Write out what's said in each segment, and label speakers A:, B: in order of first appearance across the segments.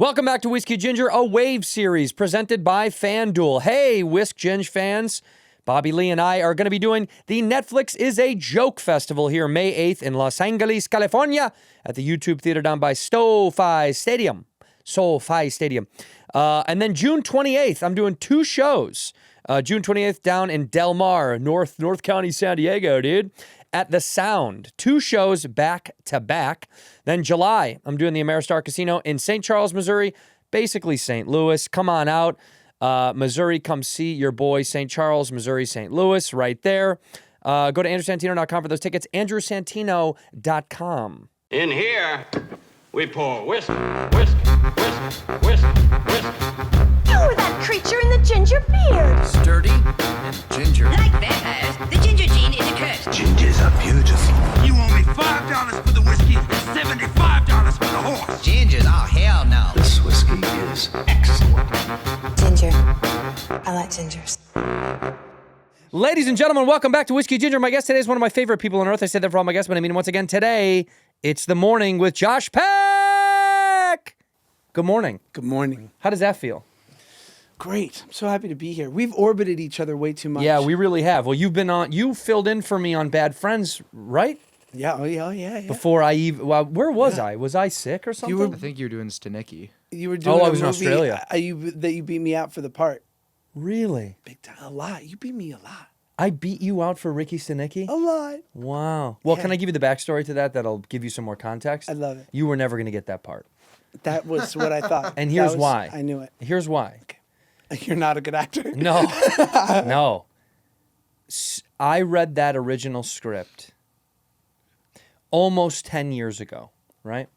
A: Welcome back to Whiskey Ginger, a wave series presented by FanDuel. Hey, Whisk Ginge fans. Bobby Lee and I are going to be doing the Netflix is a Joke Festival here May 8th in Los Angeles, California at the YouTube Theater down by SoFi Stadium. And then June 28th, I'm doing two shows. June 28th down in Del Mar, North County, San Diego, dude. At the Sound. Two shows back to back. Then July, I'm doing the Ameristar Casino in St. Charles, Missouri, basically St. Louis. Come on out. Missouri, come see your boy, St. Charles, Missouri, St. Louis, right there. Go to andrewsantino.com for those tickets, andrewsantino.com.
B: In here, we pour whisk, whisk, whisk, whisk, whisk.
C: You were that creature in the ginger beard.
D: Sturdy and ginger.
E: Like vampires, the ginger gene is a curse.
D: Gingers are beautiful.
F: You owe me $5 for the whiskey and $75 for the horse.
E: Gingers? Oh, hell no.
D: This whiskey is excellent.
C: Ginger. I like gingers.
A: Ladies and gentlemen, welcome back to Whiskey Ginger. My guest today is one of my favorite people on earth. I said that for all my guests, but I mean once again today, it's the morning with Josh Peck. Good morning.
G: Good morning.
A: How does that feel?
G: Great. I'm so happy to be here. We've orbited each other way too much.
A: Yeah, we really have. Well, you filled in for me on Bad Friends, right?
G: Yeah. Oh, yeah.
A: Before I even, where was I? Was I sick or something?
D: I think you were doing Stanicky.
G: You were doing
A: I
G: a
A: was in
G: movie,
A: Australia.
G: That you beat me out for the part.
A: Really?
G: Big time. A lot. You beat me a lot.
A: I beat you out for Ricky Stanicky?
G: A lot.
A: Wow. Well,
G: Yeah.
A: can I give you the backstory to that? That'll give you some more context.
G: I love it.
A: You were never going to get that part.
G: That was what I thought.
A: And here's
G: That was-
A: why.
G: I knew it.
A: Here's why.
G: You're not a good actor.
A: No. No. I read that original script almost 10 years ago, right?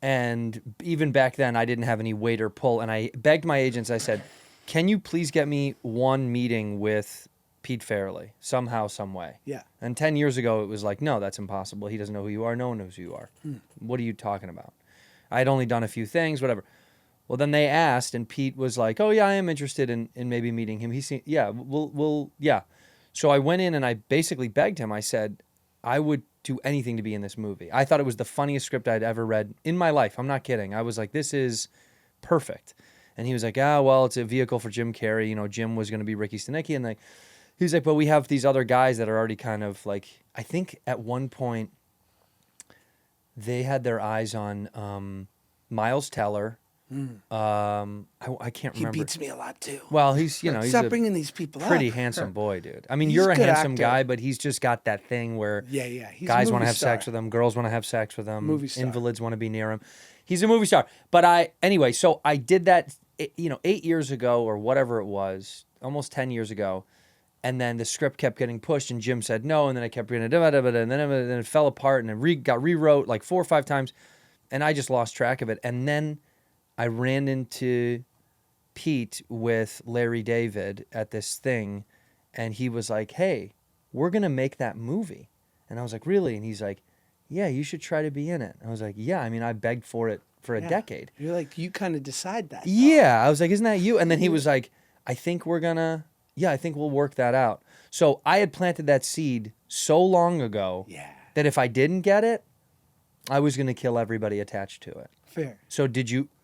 A: And even back then, I didn't have any weight or pull. And I begged my agents, I said, can you please get me one meeting with Pete Farrelly somehow, some way?
G: Yeah.
A: And 10 years ago, it was like, no, that's impossible. He doesn't know who you are. No one knows who you are. What are you talking about? I had only done a few things, whatever. Well, then they asked, and Pete was like, oh, yeah, I am interested in maybe meeting him. He said, yeah, yeah. So I went in and I basically begged him. I said, I would do anything to be in this movie. I thought it was the funniest script I'd ever read in my life. I'm not kidding. I was like, this is perfect. And he was like, well, it's a vehicle for Jim Carrey. You know, Jim was going to be Ricky Stanicky. And he was like, but we have these other guys that are already kind of like, I think at one point they had their eyes on Miles Teller. I can't
G: He
A: remember.
G: beats me a lot too.
A: Well, he's he's
G: Stop
A: a
G: bringing these people
A: pretty
G: up.
A: handsome boy, dude. I mean,
G: He's
A: you're
G: a
A: a
G: good
A: handsome
G: actor.
A: guy, but he's just got that thing where
G: Yeah. He's a
A: guys want to
G: movie
A: have sex
G: star.
A: with him, girls want to have sex with him,
G: Movie star.
A: invalids want to be near him. He's a movie star. But anyway, so I did that, 8 years ago or whatever it was, almost 10 years ago. And then the script kept getting pushed, and Jim said no, and then I kept reading it, and then it fell apart, and it got rewrote like 4 or 5 times, and I just lost track of it. And then I ran into Pete with Larry David at this thing, and he was like, hey, we're going to make that movie. And I was like, really? And he's like, yeah, you should try to be in it. I was like, yeah, I mean, I begged for it for a decade.
G: You're like, you kind of decide that.
A: Yeah. I was like, isn't that you? And then he was like, I think we'll work that out. So I had planted that seed so long ago that if I didn't get it, I was going to kill everybody attached to it.
G: Fair.
A: So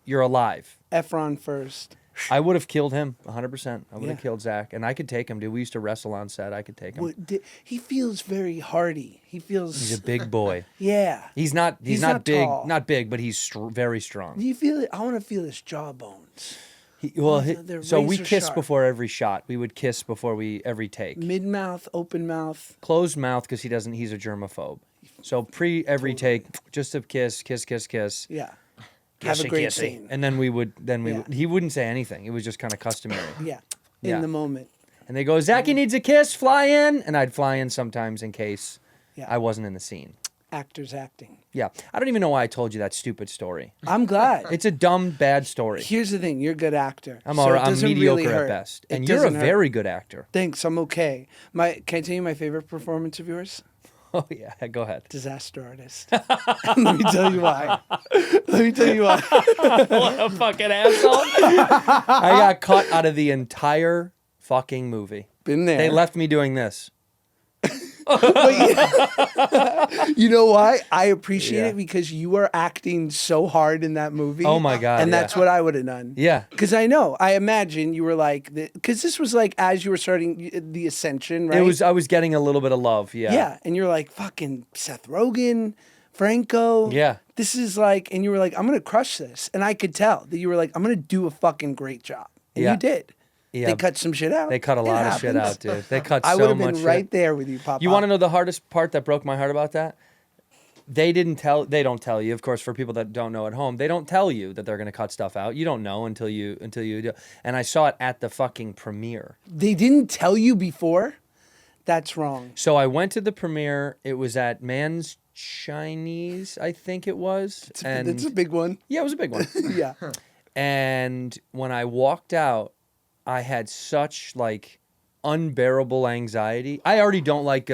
A: you're alive.
G: Efron first.
A: I would have killed him 100%. I would have
G: Yeah.
A: killed Zach, and I could take him, dude. We used to wrestle on set. I could take him.
G: He feels very hardy. He feels.
A: He's a big boy.
G: Yeah.
A: He's not
G: He's
A: not
G: not
A: big,
G: tall.
A: not big, but he's very strong.
G: Do you feel it? I want to feel his jawbones. They're
A: So we
G: razor
A: kiss
G: sharp.
A: before every shot. We would kiss before every take.
G: Mid mouth, open mouth.
A: Closed mouth because he's a germaphobe. So every take, just a kiss.
G: Yeah. Have a great scene.
A: And then he wouldn't say anything. It was just kind of customary.
G: Yeah.
A: Yeah.
G: In the moment.
A: And they go, Zachy needs a kiss, fly in. And I'd fly in sometimes in case
G: Yeah.
A: I wasn't in the scene.
G: Actors acting.
A: Yeah. I don't even know why I told you that stupid story.
G: I'm glad.
A: It's a dumb, bad story.
G: Here's the thing. You're a good actor.
A: I'm
G: so
A: all
G: it
A: right. I'm
G: doesn't
A: mediocre
G: really
A: at
G: hurt.
A: best.
G: It
A: And you're a
G: doesn't hurt.
A: very good actor.
G: Thanks. I'm okay. Can I tell you my favorite performance of yours?
A: Oh, yeah. Go ahead.
G: Disaster Artist. Let me tell you why.
A: What a fucking asshole. I got cut out of the entire fucking movie.
G: Been there.
A: They left me doing this.
G: You know why? I appreciate
A: Yeah.
G: it because you are acting so hard in that movie.
A: Oh my God,
G: And
A: yeah.
G: that's what I would have done.
A: Yeah.
G: Because I imagine you were like, because this was like as you were starting the ascension, right?
A: I was getting a little bit of love. Yeah.
G: Yeah. And you're like, fucking Seth Rogen, Franco.
A: Yeah.
G: This is like, and you were like, I'm going to crush this. And I could tell that you were like, I'm going to do a fucking great job. And
A: Yeah.
G: you did.
A: Yeah.
G: They cut some shit out.
A: They cut a
G: It
A: lot of shit
G: happens.
A: out, dude. They cut
G: I
A: so
G: would have
A: much
G: been
A: shit.
G: right there with you, Papa.
A: You want to know the hardest part that broke my heart about that? They don't tell you, of course, for people that don't know at home, they don't tell you that they're going to cut stuff out. You don't know until you do. And I saw it at the fucking premiere.
G: They didn't tell you before? That's wrong.
A: So I went to the premiere. It was at Man's Chinese, I think it was.
G: It's a big one.
A: Yeah, it was a big one.
G: Yeah.
A: And when I walked out, I had such like unbearable anxiety. I already don't like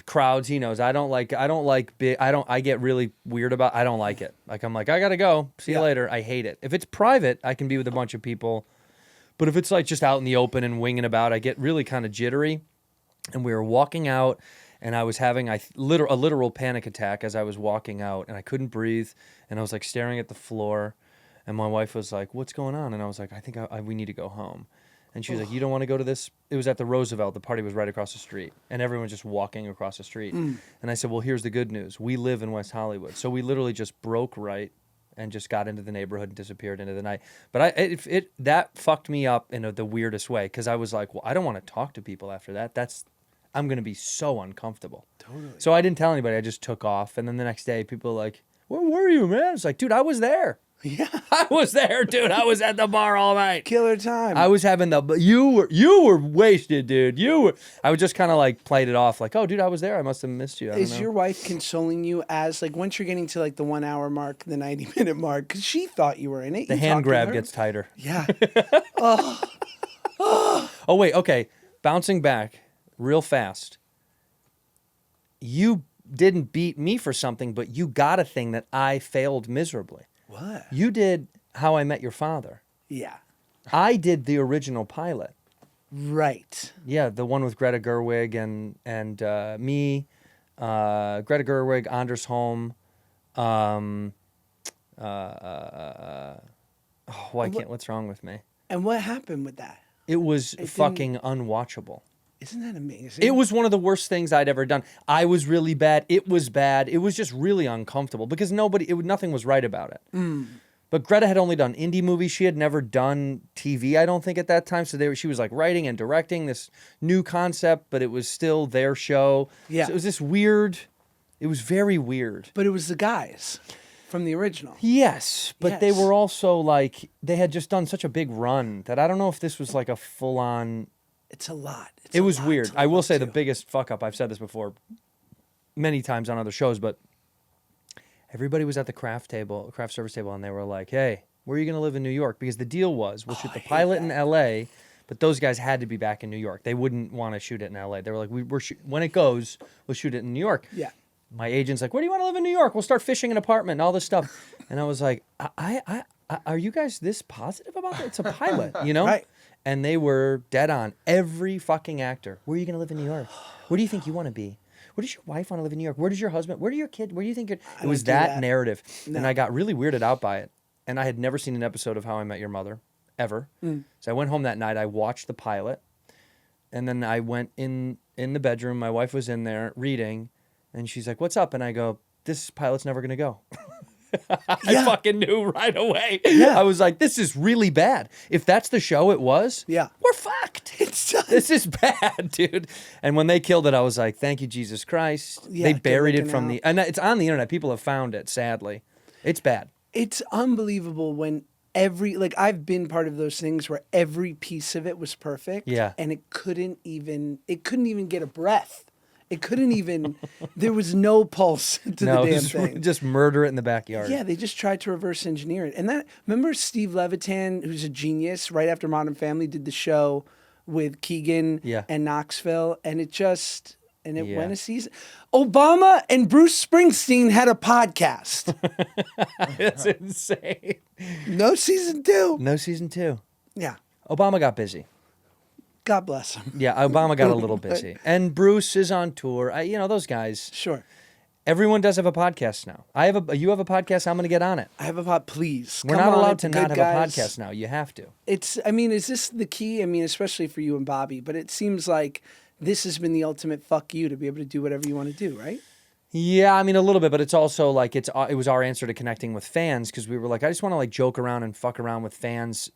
A: crowds. He knows I don't like big. I get really weird about. I don't like it. Like I'm like I gotta go. See you
G: Yeah.
A: later. I hate it. If it's private, I can be with a bunch of people. But if it's like just out in the open and winging about, I get really kind of jittery. And we were walking out, and I was having a literal panic attack as I was walking out, and I couldn't breathe, and I was like staring at the floor. And my wife was like, "What's going on?" And I was like, "I think we need to go home." And she was like, "You don't want to go to this?" It was at the Roosevelt. The party was right across the street, and everyone was just walking across the street. And I said, "Well, here's the good news. We live in West Hollywood, so we literally just broke right and just got into the neighborhood and disappeared into the night." But that fucked me up in the weirdest way because I was like, "Well, I don't want to talk to people after that. I'm gonna be so uncomfortable." Totally. So I didn't tell anybody. I just took off, and then the next day, people were like, "Where were you, man?" It's like, dude, I was there.
G: Yeah.
A: I was there, dude. I was at the bar all night.
G: Killer time.
A: I was having you were wasted, dude. I would just kind of like played it off like, "Oh, dude, I was there. I must have missed you." I don't
G: Is
A: know.
G: your wife consoling you as like once you're getting to like the 1 hour mark, the 90-minute mark? Because she thought you were in it.
A: The
G: You
A: hand
G: talked to
A: grab
G: her?
A: gets tighter.
G: Yeah.
A: Oh, wait, okay. Bouncing back real fast. You didn't beat me for something, but you got a thing that I failed miserably.
G: What?
A: You did How I Met Your Father.
G: Yeah.
A: I did the original pilot.
G: Right.
A: Yeah, the one with Greta Gerwig and me, Greta Gerwig, Anders Holm. What's wrong with me?
G: And what happened with that?
A: It was
G: didn't-
A: fucking unwatchable.
G: Isn't that amazing?
A: It was one of the worst things I'd ever done. I was really bad. It was bad. It was just really uncomfortable because nothing was right about it. But Greta had only done indie movies. She had never done TV, I don't think, at that time. So she was like writing and directing this new concept, but it was still their show.
G: Yeah.
A: So it was this weird. It was very weird.
G: But it was the guys from the original.
A: Yes, but they
G: Yes.
A: were also like, they had just done such a big run that I don't know if this was like a full on.
G: It's a lot.
A: It was weird. I will say the
G: big.
A: biggest fuck up, I've said this before many times on other shows, but everybody was at the craft service table, and they were like, "Hey, where are you going to live in New York?" Because the deal was, we'll shoot the pilot in LA, but those guys had to be back in New York. They wouldn't want to shoot it in LA. They were like, when it goes, we'll shoot it in New York.
G: Yeah.
A: My agent's like, "Where do you want to live in New York? We'll start fishing an apartment and all this stuff." And I was like, are you guys this positive about it? It's a pilot, you know?
G: Right.
A: And they were dead on. Every fucking actor. Where are you going to live in New York? Where do you think you want to be? Where does your wife want to live in New York? Where does your husband? Where do your kid? Where do you think? It was
G: don't do
A: that
G: that.
A: narrative,
G: No.
A: and I got really weirded out by it. And I had never seen an episode of How I Met Your Mother, ever. So I went home that night. I watched the pilot, and then I went in the bedroom. My wife was in there reading, and she's like, "What's up?" And I go, "This pilot's never gonna go." I fucking knew right away.
G: Yeah.
A: I was like, "This is really bad. If that's the show it was,
G: Yeah.
A: we're fucked.
G: It's done.
A: This is bad, dude." And when they killed it, I was like, "Thank you, Jesus Christ."
G: Yeah,
A: they
G: good
A: buried it
G: looking
A: from
G: out.
A: and it's on the internet. People have found it. Sadly, it's bad.
G: It's unbelievable when I've been part of those things where every piece of it was perfect.
A: Yeah.
G: And it couldn't even get a breath. It couldn't even, there was no pulse to the damn thing.
A: just murder it in the backyard.
G: Yeah, they just tried to reverse engineer it. And remember Steve Levitan, who's a genius, right after Modern Family, did the show with Keegan
A: Yeah.
G: and Knoxville, and it
A: Yeah.
G: went a season. Obama and Bruce Springsteen had a podcast.
A: It's insane.
G: No season 2.
A: No season 2.
G: Yeah.
A: Obama got busy.
G: God bless him.
A: Yeah, Obama got a little busy. And Bruce is on tour. Those guys.
G: Sure.
A: Everyone does have a podcast now. You have a podcast, I'm going to get on it.
G: I have a pod, please.
A: We're
G: Come
A: not
G: on,
A: allowed
G: it's
A: to
G: good,
A: not have
G: guys.
A: a podcast now. You have to.
G: Is this the key? Especially for you and Bobby, but it seems like this has been the ultimate fuck you to be able to do whatever you want to do, right?
A: Yeah, a little bit, but it's also like it was our answer to connecting with fans because we were like, I just want to like joke around and fuck around with fans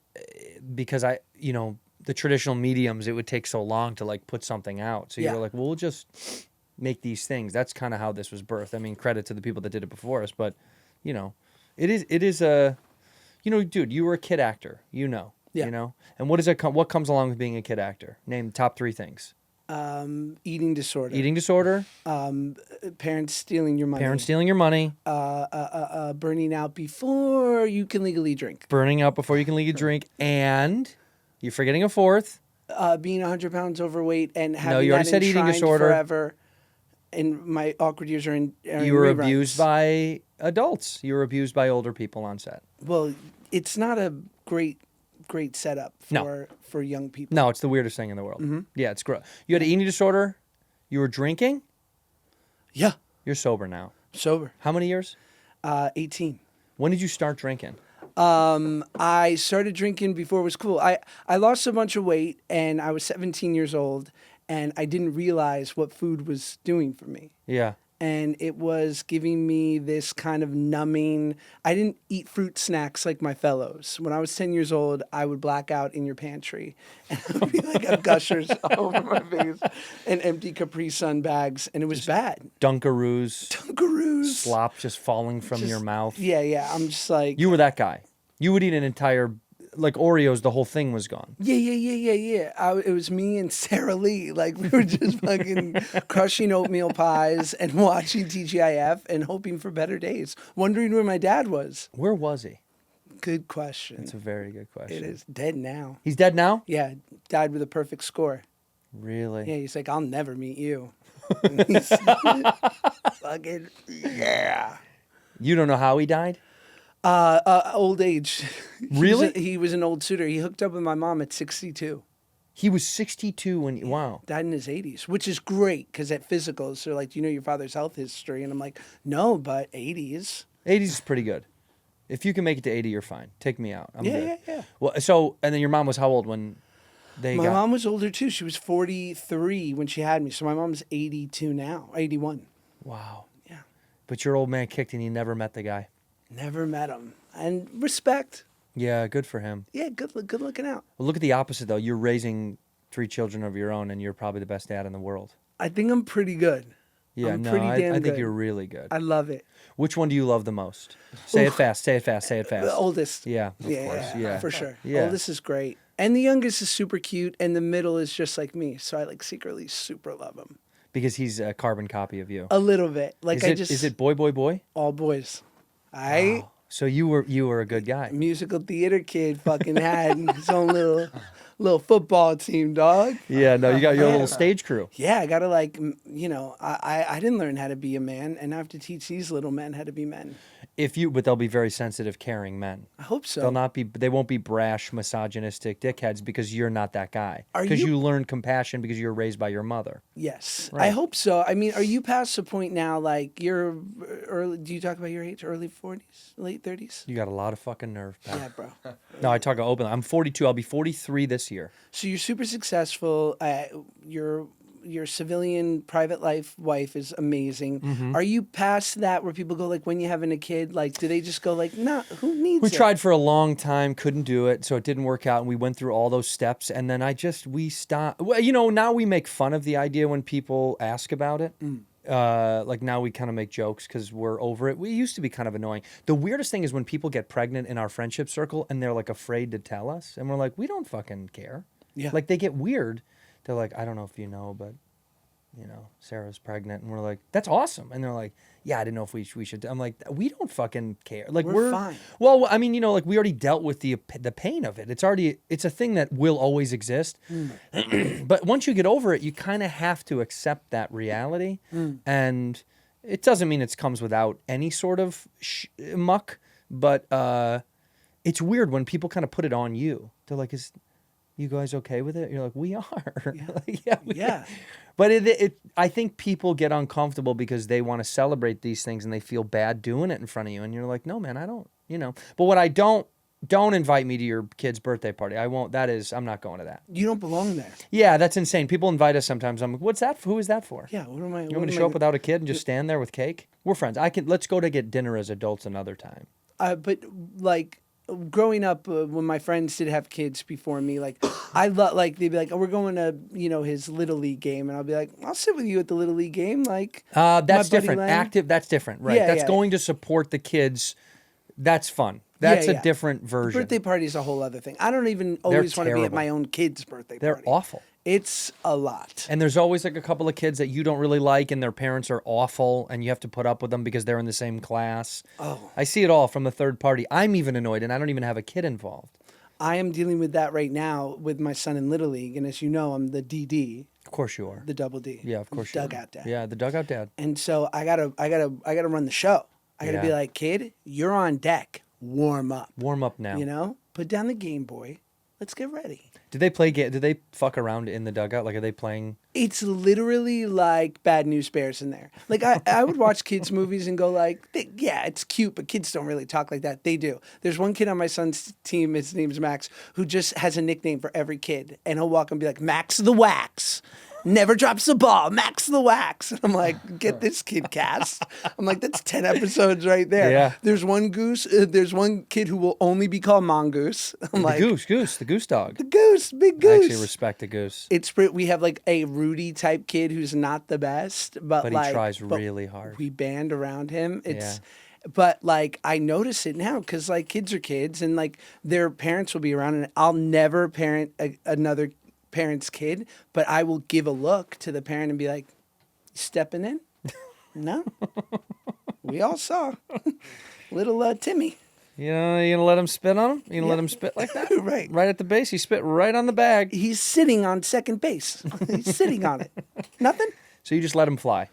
A: because the traditional mediums, it would take so long to like put something out. So you
G: Yeah.
A: were like, well, we'll just make these things. That's kind of how this was birthed. Credit to the people that did it before us, but it is a, dude, you were a kid actor,
G: Yeah.
A: and what comes along with being a kid actor? Name the top 3 things.
G: Eating disorder.
A: Eating disorder,
G: Parents stealing your money.
A: parents stealing your money,
G: Burning out before you can legally drink.
A: burning out before you can legally drink, and you're forgetting a 4th.
G: Being 100 pounds overweight and having
A: you already
G: that
A: said eating
G: enshrined
A: disorder.
G: Forever. And my awkward years are in
A: You were
G: reruns.
A: abused by adults. You were abused by older people on set.
G: Well, it's not a great setup
A: No.
G: for young people.
A: No, it's the weirdest thing in the world. Yeah, it's gross. You had an eating disorder. You were drinking.
G: Yeah.
A: You're sober now.
G: Sober.
A: How many years?
G: 18.
A: When did you start drinking?
G: I started drinking before it was cool. I lost a bunch of weight and I was 17 years old and I didn't realize what food was doing for me.
A: Yeah.
G: And it was giving me this kind of numbing. I didn't eat fruit snacks like my fellows. When I was 10 years old, I would black out in your pantry and I would be like, have gushers all over my face and empty Capri Sun bags. And it was bad.
A: Dunkaroos.
G: Dunkaroos.
A: Slop just falling from your mouth.
G: Yeah. I'm just like.
A: You were that guy. You would eat an entire, like Oreos, the whole thing was gone.
G: Yeah. It was me and Sarah Lee. Like, we were just fucking crushing oatmeal pies and watching TGIF and hoping for better days. Wondering where my dad was.
A: Where was he?
G: Good question.
A: That's a very good question.
G: It is dead now.
A: He's dead now?
G: Yeah, died with a perfect score.
A: Really?
G: Yeah, he's like, I'll never meet you. And he's fucking, yeah.
A: You don't know how he died?
G: Old age.
A: Really?
G: He was an old suitor. He hooked up with my mom at 62.
A: He was 62 when, wow.
G: Died in his 80s, which is great because at physicals, they're like, do you know your father's health history? And I'm like, no, but 80s.
A: 80s is pretty good. If you can make it to 80, you're fine. Take me out. I'm good.
G: Yeah.
A: Well, so, and then your mom was how old when they
G: My
A: got...
G: mom was older too. She was 43 when she had me. So my mom's 82 now, 81.
A: Wow.
G: Yeah.
A: But your old man kicked and you never met the guy.
G: Never met him. And respect.
A: Yeah, good for him.
G: Yeah, good looking out.
A: Well, look at the opposite, though. You're raising 3 children of your own, and you're probably the best dad in the world.
G: I think I'm pretty good.
A: Yeah,
G: I'm
A: no,
G: pretty damn
A: I think
G: good.
A: you're really good.
G: I love it.
A: Which one do you love the most? Say it fast, say it fast, say it fast.
G: The oldest.
A: Yeah, of course. Yeah,
G: for sure.
A: Yeah.
G: Oldest is great. And the youngest is super cute, and the middle is just like me. So I like secretly super love him.
A: Because he's a carbon copy of you.
G: A little bit. Like
A: Is it boy, boy, boy?
G: all boys.
A: Wow. So you were a good guy.
G: Musical theater kid fucking had his own little football team, dog.
A: Yeah, no, you got your little stage crew.
G: Yeah, I gotta I didn't learn how to be a man, and I have to teach these little men how to be men.
A: But they'll be very sensitive, caring men.
G: I hope so.
A: They won't be brash, misogynistic dickheads because you're not that guy.
G: Are
A: Because
G: you-
A: you learned compassion because you were raised by your mother.
G: Yes,
A: Right.
G: I hope so. I mean, are you past the point now? Like you're early? Do you talk about your age? Early 40s, late 30s?
A: You got a lot of fucking nerve, pal.
G: Yeah, bro.
A: No, I talk openly. I'm 42. I'll be 43 this year.
G: So you're super successful. Your civilian private life wife is amazing.
A: Mm-hmm.
G: Are you past that where people go like, when you're having a kid, like, do they just go like, nah, who needs
A: We
G: it?
A: tried for a long time, couldn't do it, so it didn't work out, and we went through all those steps, and then we stopped. Well, now we make fun of the idea when people ask about it. Like now we kind of make jokes because we're over it. We used to be kind of annoying. The weirdest thing is when people get pregnant in our friendship circle and they're like afraid to tell us, and we're like, we don't fucking care.
G: Yeah.
A: Like they get weird. They're like, I don't know if you know, but Sarah's pregnant, and we're like, that's awesome. And they're like, yeah, I didn't know if we should. I'm like, we don't fucking care. Like
G: We're fine.
A: Well, I mean, like we already dealt with the pain of it. It's a thing that will always exist. But once you get over it, you kind of have to accept that reality. And it doesn't mean it comes without any sort of muck, but it's weird when people kind of put it on you. They're like, You guys okay with it? You're like, we are. Like, yeah.
G: Yeah.
A: But I think people get uncomfortable because they want to celebrate these things and they feel bad doing it in front of you. And you're like, no, man, I don't, But what I don't invite me to your kid's birthday party. I won't. I'm not going to that.
G: You don't belong there.
A: Yeah, that's insane. People invite us sometimes. I'm like, what's that? Who is that for?
G: Yeah. What am I?
A: You want me to show up without a kid and just stand there with cake? We're friends. Let's go to get dinner as adults another time.
G: But like growing up, when my friends did have kids before me, like I love, like they'd be like, "Oh, we're going to his little league game," and I'll be like, "I'll sit with you at the little league game." Like
A: that's different. Active. That's different. Right.
G: Yeah,
A: That's
G: yeah.
A: going to support the kids. That's fun. That's
G: Yeah,
A: a different version.
G: Birthday party is a whole other thing. I don't even always want to be at
A: terrible.
G: my own kid's birthday
A: They're
G: party.
A: awful.
G: It's a lot.
A: And there's always like a couple of kids that you don't really like and their parents are awful and you have to put up with them because they're in the same class.
G: Oh.
A: I see it all from the third party. I'm even annoyed and I don't even have a kid involved.
G: I am dealing with that right now with my son in Little League, and as you know, I'm the DD,
A: Of course you are.
G: the double D.
A: Yeah, of
G: I'm
A: course you are.
G: Dugout dad.
A: Yeah, the dugout dad.
G: And so I gotta run the show. I gotta be
A: Yeah.
G: like, kid, you're on deck. Warm up.
A: Warm up now.
G: Put down the Game Boy. Let's get ready.
A: Did they play? Did they fuck around in the dugout? Like, are they playing?
G: It's literally like Bad News Bears in there. Like I would watch kids movies and go like, yeah, it's cute, but kids don't really talk like that. They do. There's one kid on my son's team. His name's Max, who just has a nickname for every kid, and he'll walk and be like, Max the Wax. Never drops the ball. Max the Wax. And I'm like, get this kid cast. I'm like, that's 10 episodes right there.
A: Yeah.
G: There's one there's one kid who will only be called Mongoose. I'm like,
A: the goose dog.
G: the goose, big
A: I
G: goose.
A: actually respect the goose.
G: We have like a Rudy type kid who's not the best, but
A: But he tries really hard.
G: We band around him.
A: Yeah.
G: But like I notice it now because like kids are kids and like their parents will be around, and I'll never parent another parent's kid, but I will give a look to the parent and be like, stepping in? No. We all saw little Timmy.
A: You gonna let him spit on him? You gonna let him spit like that?
G: Right.
A: Right at the base. He spit right on the bag.
G: He's sitting on second base. He's sitting on it. Nothing?
A: So you just let him fly.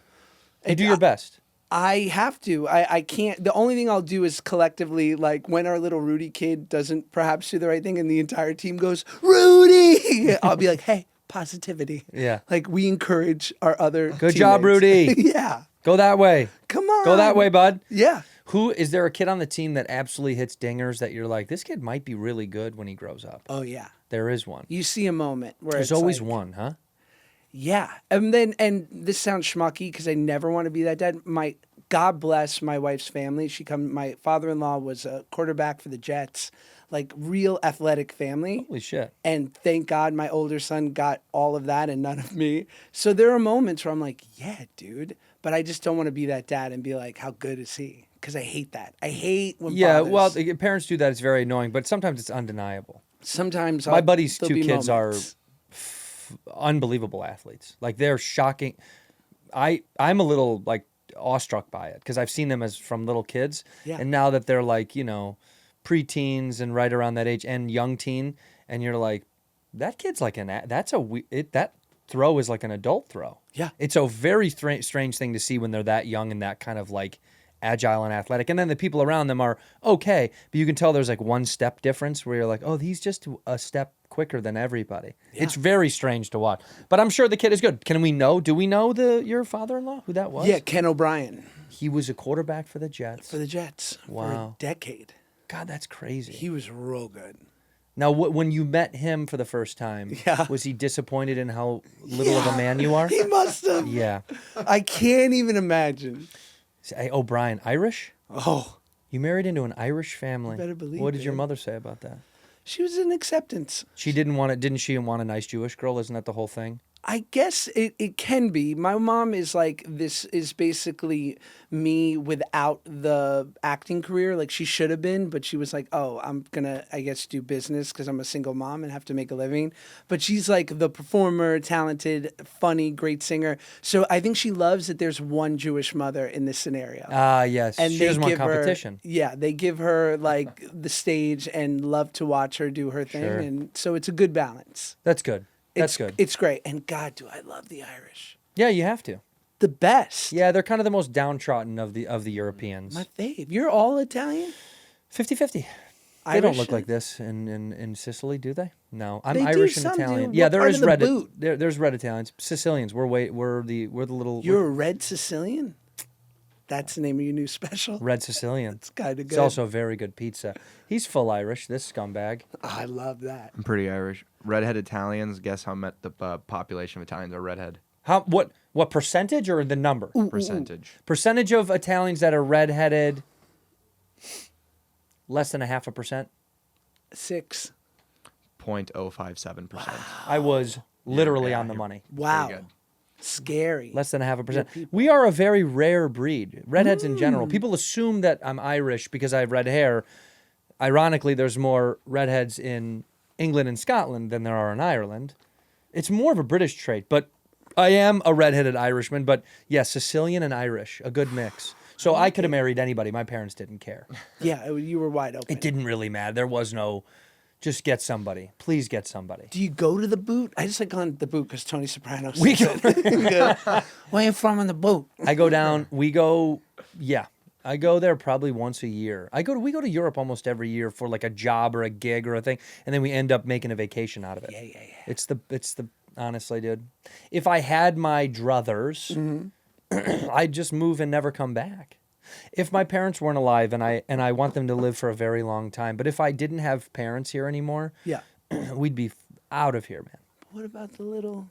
A: You do your best.
G: I have to. I can't. The only thing I'll do is collectively, like when our little Rudy kid doesn't perhaps do the right thing and the entire team goes, Rudy! I'll be like, hey, positivity.
A: Yeah.
G: Like we encourage our other
A: Good job,
G: teammates.
A: Rudy.
G: Yeah.
A: Go that way.
G: Come on.
A: Go that way, bud.
G: Yeah.
A: Who is there a kid on the team that absolutely hits dingers that you're like, this kid might be really good when he grows up?
G: Oh, yeah.
A: There is one.
G: You see a moment where
A: There's
G: it's
A: always
G: like,
A: one, huh?
G: Yeah. And this sounds schmucky because I never want to be that dad. God bless my wife's family. My father-in-law was a quarterback for the Jets, like real athletic family.
A: Holy shit.
G: And thank God my older son got all of that and none of me. So there are moments where I'm like, yeah, dude. But I just don't want to be that dad and be like, how good is he? Because I hate that. I hate when
A: Yeah,
G: fathers-
A: well, parents do that. It's very annoying, but sometimes it's undeniable.
G: sometimes
A: My buddy's
G: there'll
A: two
G: be
A: kids
G: moments.
A: unbelievable athletes. Like, they're shocking. I'm a little, like, awestruck by it because I've seen them as from little kids.
G: Yeah.
A: And now that they're, like, preteens and right around that age and young teen, and you're like, that kid's like that throw is like an adult throw.
G: Yeah.
A: It's a very strange thing to see when they're that young and that kind of like agile and athletic. And then the people around them are okay, but you can tell there's like one step difference where you're like, oh, he's just a step quicker than everybody.
G: Yeah.
A: It's very strange to watch. But I'm sure the kid is good. Do we know your father-in-law, who that was?
G: Yeah, Ken O'Brien
A: He was a quarterback for the Jets.
G: for the Jets for
A: Wow.
G: a decade.
A: God, that's crazy.
G: He was real good.
A: Now, when you met him for the first time,
G: Yeah.
A: was he disappointed in how little of a man you are?
G: He must have.
A: Yeah.
G: I can't even imagine.
A: Hey, O'Brien, Irish?
G: Oh,
A: You married into an Irish family.
G: better believe
A: What did your
G: it.
A: mother say about that?
G: she was in acceptance.
A: She didn't she want a nice Jewish girl? Isn't that the whole thing?
G: I guess it can be. My mom is like, this is basically me without the acting career. Like she should have been, but she was like, oh, I'm going to, I guess, do business because I'm a single mom and have to make a living. But she's like the performer, talented, funny, great singer. So I think she loves that there's one Jewish mother in this scenario.
A: Ah, yes.
G: And
A: She
G: they
A: doesn't want
G: give her-
A: competition.
G: yeah, they give her like the stage and love to watch her do her thing.
A: Sure.
G: And so it's a good balance.
A: That's good. That's good.
G: It's great. And God, do I love the Irish.
A: Yeah, you have to.
G: The best.
A: Yeah, they're kind of the most downtrodden of the Europeans.
G: My fave. You're all Italian?
A: 50-50. They don't
G: Irish
A: look like this in Sicily, do they? No, I'm
G: They do,
A: Irish and
G: some do.
A: Italian.
G: What
A: Yeah, there
G: part
A: is
G: of the
A: red.
G: boot?
A: There's red Italians. Sicilians. We're the little
G: You're a red Sicilian? That's the name of your new special?
A: red Sicilian.
G: It's kind of good.
A: It's also very good pizza. He's full Irish. This scumbag.
G: I love that.
H: I'm pretty Irish. Redhead Italians. Guess how much the population of Italians are redhead?
A: How what percentage or the number?
H: Percentage.
A: Percentage of Italians that are redheaded. Less than 0.5%.
G: 6.
H: 0.057%.
A: I was literally
H: yeah,
A: on the
H: you're-
A: money.
G: Wow.
H: good.
G: Scary.
A: Less than 0.5%. We are a very rare breed. Redheads in
G: Mm.
A: general. People assume that I'm Irish because I have red hair. Ironically, there's more redheads in England and Scotland than there are in Ireland. It's more of a British trait, but I am a redheaded Irishman. But yes, Sicilian and Irish, a good mix. So I could have married anybody. My parents didn't care.
G: Yeah, you were wide open.
A: It didn't really matter. There was no, just get somebody. Please get somebody.
G: Do you go to the boot? I just like going to the boot because Tony Soprano
A: We
G: says it. Where you from in the boot?
A: I go down. I go there probably once a year. We go to Europe almost every year for like a job or a gig or a thing, and then we end up making a vacation out of it.
G: Yeah.
A: It's the honestly, dude. If I had my druthers, I'd just move and never come back. If my parents weren't alive, and I want them to live for a very long time, but if I didn't have parents here anymore,
G: Yeah.
A: we'd be out of here, man.
G: What about the little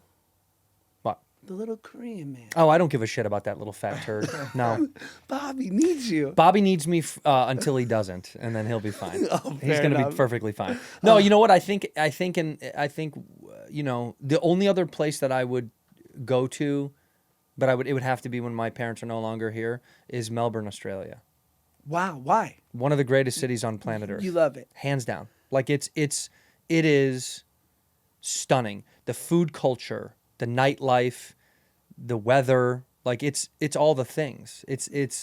G: Korean man?
A: Oh, I don't give a shit about that little fat turd. No.
G: Bobby needs you.
A: Bobby needs me until he doesn't, and then he'll be fine.
G: Oh,
A: He's
G: fair
A: going to be
G: enough.
A: perfectly fine. No, you know what? I think you know, the only other place that I would go to, but it would have to be when my parents are no longer here, is Melbourne, Australia.
G: Wow. Why?
A: One of the greatest cities on planet Earth.
G: You love it.
A: Hands down. Like it is stunning. The food culture, the nightlife, the weather, like it's all the things.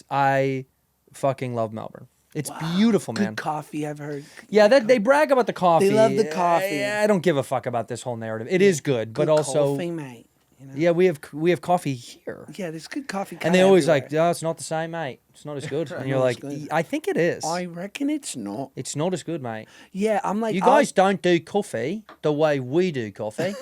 A: I fucking love Melbourne. It's beautiful, man.
G: Good coffee, I've heard.
A: Yeah, they brag about the coffee.
G: They love the coffee.
A: I don't give a fuck about this whole narrative. It is good, but also
G: coffee, mate. You know?
A: yeah, we have coffee here.
G: Yeah, there's good coffee.
A: And they always
G: everywhere.
A: like, oh, it's not the same, mate. It's not as good. And you're
G: Not
A: like,
G: as good.
A: I think it is.
G: I reckon it's not.
A: It's not as good, mate.
G: Yeah, I'm like,
A: You guys don't do coffee the way we do coffee.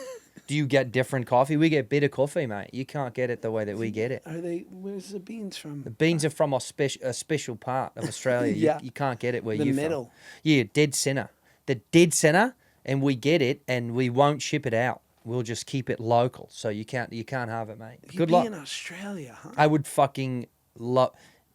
A: Do you get different coffee? We get bitter coffee, mate. You can't get it the way that we get it.
G: Where's the beans from?
A: The beans are from a special part of Australia.
G: Yeah.
A: You can't get it where
G: The
A: you're
G: middle.
A: from. Yeah, dead center. The dead center, and we get it, and we won't ship it out. We'll just keep it local, so you can't have it, mate.
G: You'd
A: Good
G: be
A: luck.
G: in Australia, huh?
A: I would fucking love.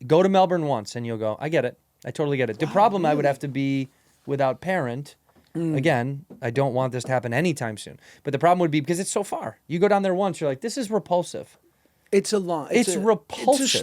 A: Go to Melbourne once, and you'll go. I get it. I totally get it. The problem I would have to be without parent. Again, I don't want this to happen anytime soon. But the problem would be because it's so far. You go down there once, you're like, this is repulsive.
G: It's a long.
A: It's repulsive.
G: It's a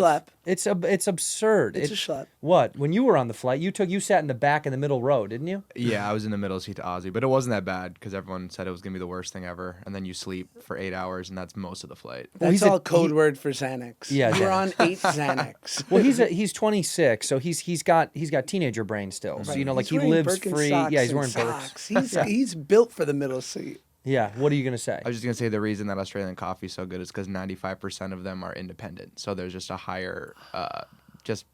G: schlep.
A: It's absurd.
G: It's a schlep.
A: What? When you were on the flight, you sat in the back in the middle row, didn't you?
H: Yeah, I was in the middle seat to Ozzy, but it wasn't that bad because everyone said it was gonna be the worst thing ever. And then you sleep for 8 hours, and that's most of the flight.
A: Well,
G: That's
A: he's
G: all code word for Xanax.
A: Yeah,
G: You're
A: Xanax.
G: on 8 Xanax.
A: Well, he's 26, so he's got teenager brain still. So you know, like
G: He's
A: he
G: wearing
A: lives free.
G: Birkenstocks
A: Yeah, he's
G: and
A: wearing
G: socks.
A: Birks.
G: He's built for the middle seat.
A: Yeah. What are you gonna say?
H: I was just gonna say the reason that Australian coffee is so good is because 95% of them are independent, so there's just a higher,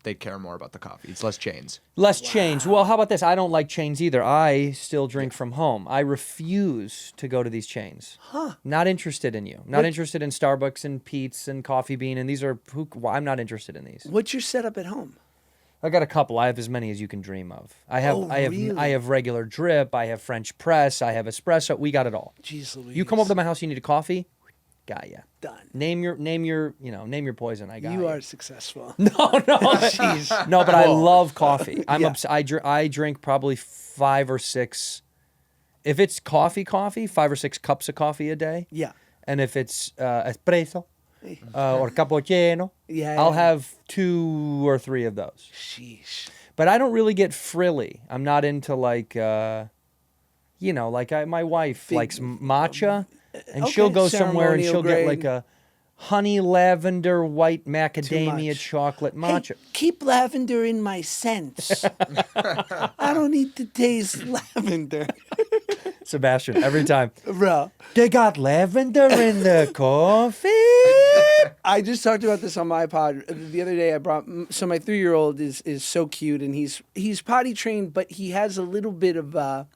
H: they care more about the coffee. It's less chains.
A: Less chains. Well, how about this? I don't like chains either. I still drink from home. I refuse to go to these chains. Huh. Not interested in you. Not interested in Starbucks and Pete's and Coffee Bean. And these are, I'm not interested in these.
G: What's your setup at home?
A: I got a couple. I have as many as you can dream of. I have
G: really?
A: I have regular drip. I have French press. I have espresso. We got it all.
G: Jeez Louise.
A: You come over to my house, you need a coffee? Got ya.
G: Done.
A: Name your poison. I got
G: You
A: ya.
G: are successful.
A: No, but I love coffee. I drink probably 5 or 6. If it's coffee, 5 or 6 cups of coffee a day.
G: Yeah.
A: And if it's espresso or cappuccino, I'll have 2 or 3 of those.
G: Sheesh.
A: But I don't really get frilly. I'm not into like, my wife likes matcha, and
G: Okay,
A: she'll go somewhere and
G: ceremonial
A: she'll
G: grade.
A: get like a honey lavender white macadamia
G: much.
A: chocolate
G: Hey,
A: matcha.
G: keep lavender in my scents. I don't need to taste lavender.
A: Sebastian, every time.
G: Bro.
A: They got lavender in the coffee.
G: I just talked about this on my pod the other day. I brought so my 3-year-old is so cute, and he's potty trained, but he has a little bit of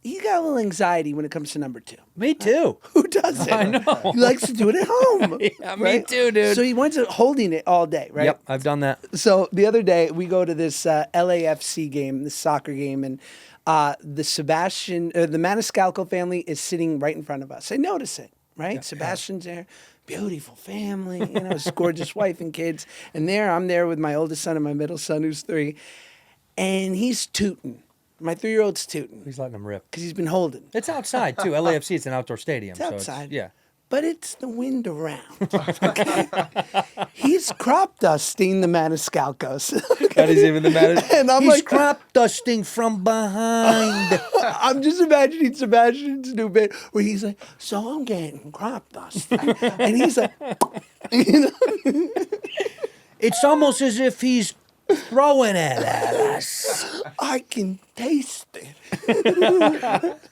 G: he got a little anxiety when it comes to number 2.
A: Me too.
G: Who doesn't?
A: I know.
G: He likes to do it at home.
A: Yeah, me
G: right?
A: too, dude.
G: So he winds up holding it all day, right?
A: Yep, I've done that.
G: So the other day we go to this LAFC game, this soccer game, and the Maniscalco family is sitting right in front of us. I notice it, right?
A: Yeah.
G: Sebastian's there, beautiful family, his gorgeous wife and kids, and I'm there with my oldest son and my middle son, who's 3, and he's tooting. My 3-year-old's tooting
A: He's letting them rip.
G: because he's been holding.
A: It's outside too. LAFC, it's an outdoor stadium.
G: It's
A: so
G: outside.
A: yeah.
G: But it's the wind around. Okay? He's crop dusting the Maniscalcos.
A: That is even the matter.
G: And I'm
A: He's
G: like,
A: crop dusting from behind.
G: I'm just imagining Sebastian's new bit where he's like, so I'm getting crop dusted. And he's like,
A: It's almost as if he's throwing it at us.
G: I can taste it.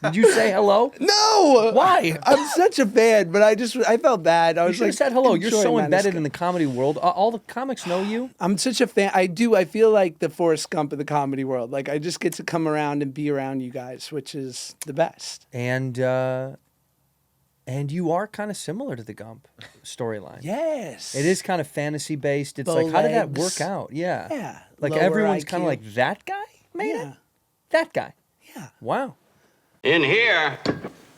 A: Did you say hello?
G: No!
A: Why?
G: I'm such a fan, but I felt bad. I
A: You
G: was
A: should
G: like,
A: have said hello. You're
G: enjoying
A: so embedded
G: Maniscalco.
A: in the comedy world. All the comics know you.
G: I'm such a fan. I feel like the Forrest Gump of the comedy world. Like, I just get to come around and be around you guys, which is the best.
A: And you are kind of similar to the Gump storyline.
G: Yes.
A: It is kind of fantasy based. It's
G: Bow
A: like, how did that
G: legs.
A: work out? Yeah.
G: Yeah.
A: Like
G: Lower
A: everyone's
G: IQ.
A: kind of like, that guy made
G: Yeah.
A: it? That guy.
G: Yeah.
A: Wow.
B: In here,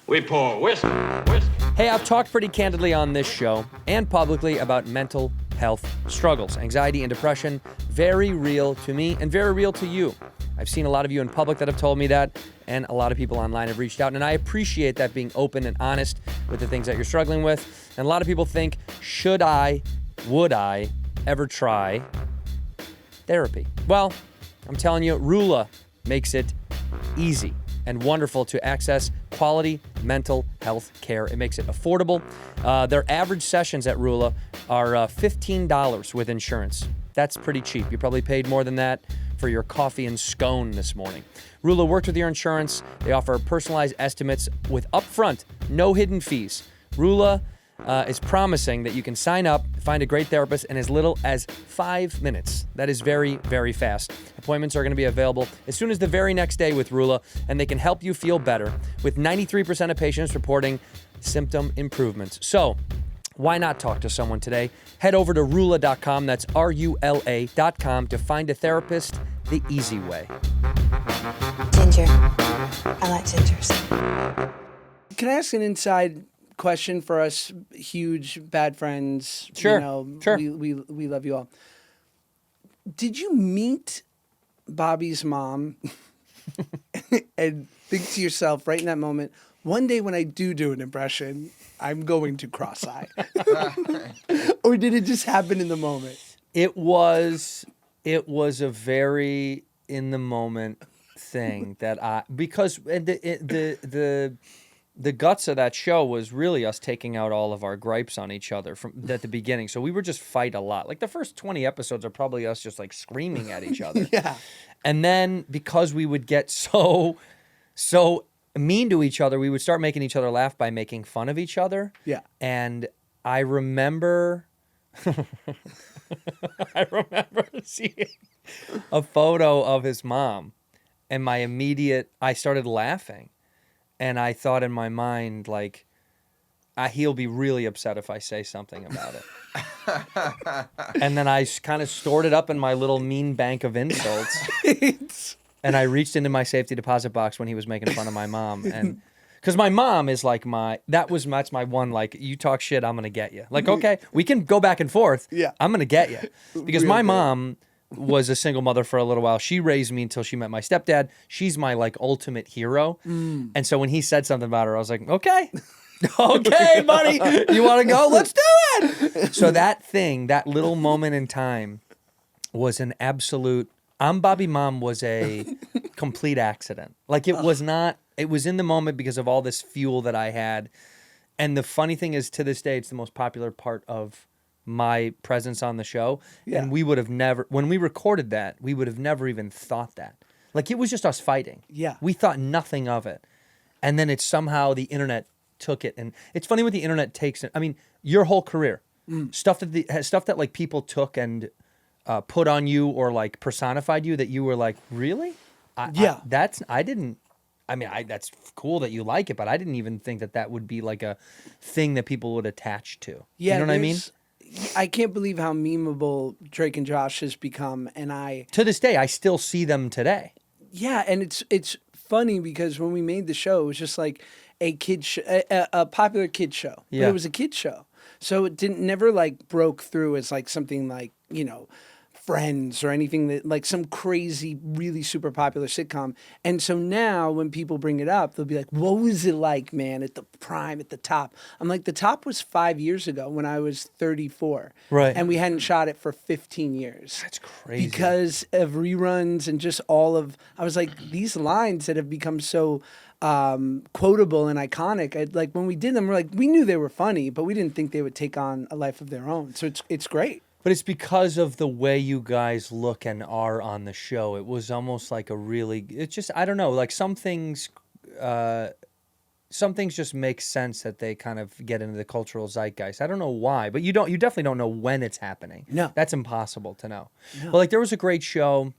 B: we pour whiskey, whiskey.
A: Hey, I've talked pretty candidly on this show and publicly about mental health struggles, anxiety and depression, very real to me and very real to you. I've seen a lot of you in public that have told me that, and a lot of people online have reached out, and I appreciate that, being open and honest with the things that you're struggling with. And a lot of people think, would I ever try therapy? Well, I'm telling you, Rula makes it easy and wonderful to access quality mental health care. It makes it affordable. Their average sessions at Rula are $15 with insurance. That's pretty cheap. You probably paid more than that for your coffee and scone this morning. Rula worked with your insurance. They offer personalized estimates with upfront, no hidden fees. Rula is promising that you can sign up, find a great therapist in as little as 5 minutes. That is very, very fast. Appointments are going to be available as soon as the very next day with Rula, and they can help you feel better, with 93% of patients reporting symptom improvements. So, why not talk to someone today? Head over to Rula.com, that's RULA.com, to find a therapist the easy way.
C: Ginger. I like gingers.
G: Can I ask an inside question for us huge bad friends?
A: Sure, sure.
G: We love you all. Did you meet Bobby's mom and think to yourself right in that moment, one day when I do an impression, I'm going to cross-eye? Or did it just happen in the moment?
A: It was a very in the moment thing that because the guts of that show was really us taking out all of our gripes on each other from at the beginning. So we were just fight a lot. Like the first 20 episodes are probably us just like screaming at each other.
G: Yeah.
A: And then because we would get so mean to each other, we would start making each other laugh by making fun of each other.
G: Yeah.
A: And I remember seeing a photo of his mom, and I started laughing, and I thought in my mind, like, he'll be really upset if I say something about it. And then I kind of stored it up in my little mean bank of insults. And I reached into my safety deposit box when he was making fun of my mom. And because my mom is like that's my one, like, you talk shit, I'm going to get you. Like, okay, we can go back and forth.
G: Yeah.
A: I'm going to get you. Because
G: Real
A: my
G: good.
A: mom was a single mother for a little while. She raised me until she met my stepdad. She's my, like, ultimate hero. And so when he said something about her, I was like, okay. Okay, buddy, you want to go? Let's do it. So that little moment in time was an absolute, Bobby Mom was a complete accident. Like, it was not, it was in the moment because of all this fuel that I had. And the funny thing is, to this day, it's the most popular part of my presence on the show.
G: Yeah.
A: And we would have never, when we recorded that, we would have never even thought that. Like, it was just us fighting.
G: Yeah.
A: We thought nothing of it. And then it's somehow the internet took it, and it's funny what the internet takes. I mean, your whole career, stuff that like people took and put on you or like personified you that you were like, really? That's cool that you like it, but I didn't even think that would be like a thing that people would attach to.
G: Yeah,
A: you know what I mean?
G: I can't believe how memeable Drake and Josh has become, and
A: to this day I still see them today.
G: Yeah, and it's funny because when we made the show, it was just like a popular kid show.
A: Yeah.
G: But it was a kid show, so it never like broke through as like something like Friends or anything that like some crazy, really super popular sitcom. And so now when people bring it up, they'll be like, what was it like, man, at the prime, at the top? I'm like, the top was 5 years ago when I was 34.
A: Right.
G: And we hadn't shot it for 15 years.
A: That's crazy.
G: Because of reruns and just I was like, these lines that have become so quotable and iconic. Like when we did them, we knew they were funny, but we didn't think they would take on a life of their own. So it's great.
A: But it's because of the way you guys look and are on the show. It was almost like it's just, I don't know, like some things just make sense that they kind of get into the cultural zeitgeist. I don't know why, but you definitely don't know when it's happening.
G: No.
A: That's impossible to know. No. Well, like there was a great show,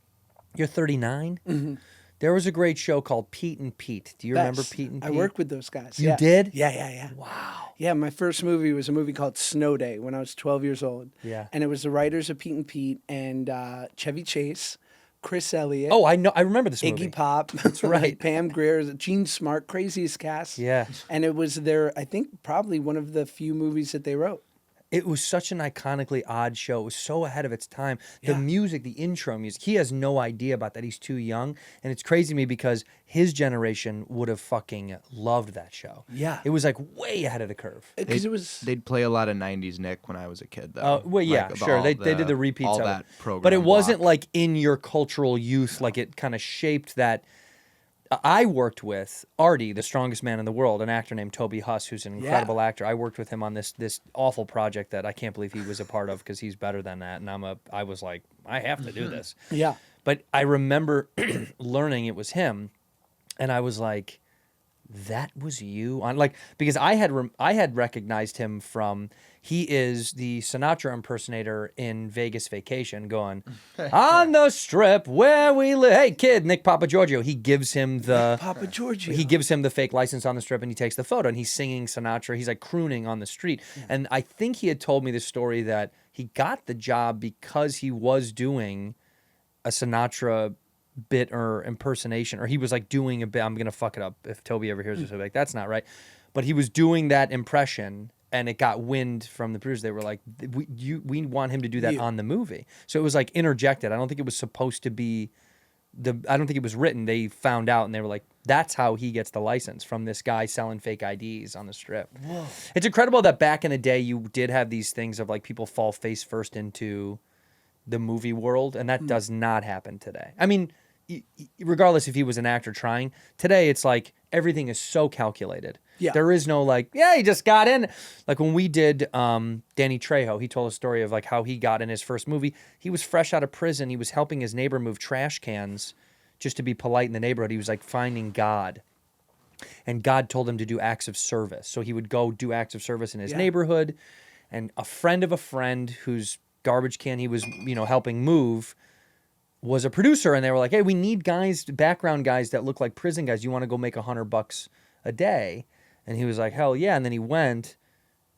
A: you're 39? Mm-hmm. There was a great show called Pete and Pete. Do you remember Pete and Pete?
G: I worked with those guys.
A: You did?
G: Yeah.
A: Wow.
G: Yeah, my first movie was a movie called Snow Day when I was 12 years old.
A: Yeah.
G: And it was the writers of Pete and Pete and Chevy Chase, Chris Elliott.
A: Oh, I know. I remember this movie.
G: Iggy Pop.
A: That's right.
G: Pam Grier, Gene Smart, craziest cast.
A: Yeah.
G: And it was I think, probably one of the few movies that they wrote.
A: It was such an iconically odd show. It was so ahead of its time. The music, the intro music, he has no idea about that. He's too young. And it's crazy to me because his generation would have fucking loved that show.
G: Yeah.
A: It was like way ahead of the curve.
G: Because
H: They'd play a lot of 90s Nick when I was a kid, though.
A: Well, yeah,
H: Like,
A: sure. They did the repeats
H: all
A: of
H: that
A: it.
H: program
A: But it wasn't
H: block.
A: like in your cultural youth, like it kind of shaped that. I worked with Artie, the strongest man in the world, an actor named Toby Huss, who's an incredible actor. I worked with him on this awful project that I can't believe he was a part of because he's better than that. And I was like, I have to do this.
G: Yeah.
A: But I remember learning it was him, and I was like, that was you on because I had recognized him from. He is the Sinatra impersonator in Vegas Vacation going, on the strip where we live. Hey, kid, Nick Papa Giorgio. He gives him the
G: Papa Giorgio.
A: He gives him the fake license on the strip and he takes the photo and he's singing Sinatra. He's like crooning on the street. And I think he had told me the story that he got the job because he was doing a Sinatra bit or impersonation, or he was like doing a bit. I'm going to fuck it up if Toby ever hears this. I'll be like, that's not right. But he was doing that impression. And it got wind from the producers. They were like, we want him to do that on the movie. So it was like interjected. I don't think it was supposed to be I don't think it was written. They found out and they were like, that's how he gets the license from this guy selling fake IDs on the strip. Whoa. It's incredible that back in the day you did have these things of like people fall face first into the movie world. And that does not happen today. I mean, regardless if he was an actor trying, today it's like everything is so calculated.
G: Yeah.
A: There is no like, yeah, he just got in. Like when we did Danny Trejo, he told a story of like how he got in his first movie. He was fresh out of prison. He was helping his neighbor move trash cans just to be polite in the neighborhood. He was like finding God. And God told him to do acts of service. So he would go do acts of service in his neighborhood. And a friend of a friend whose garbage can he was, helping move was a producer. And they were like, hey, we need guys, background guys that look like prison guys. You want to go make $100 a day? And he was like, hell yeah. And then he went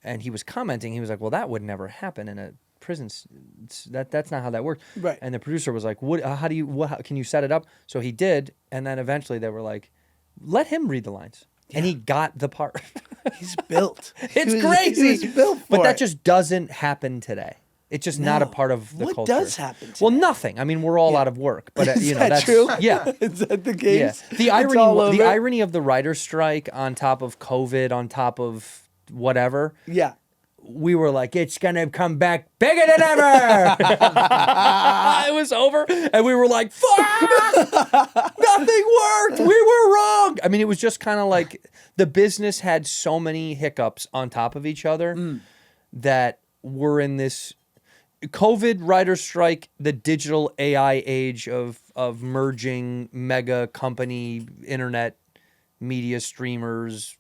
A: and he was commenting. He was like, well, that would never happen in a prison. That's not how that works.
G: Right.
A: And the producer was like, how can you set it up? So he did. And then eventually they were like, let him read the lines. Yeah. And he got the part.
G: He's built.
A: It's crazy.
G: He was built for
A: but that
G: it.
A: just doesn't happen today. It's just not a part of the culture.
G: What does happen today?
A: Well, nothing. I mean, we're all out of work. But that's
G: true?
A: Yeah.
G: Is that the case?
A: Yeah. The irony of the writer's strike on top of COVID, on top of whatever.
G: Yeah.
A: We were like, it's going to come back bigger than ever. It was over. And we were like, fuck! Nothing worked. We were wrong. I mean, it was just kind of like the business had so many hiccups on top of each other that we're in this COVID, writer's strike, the digital AI age of merging mega company, internet, media streamers,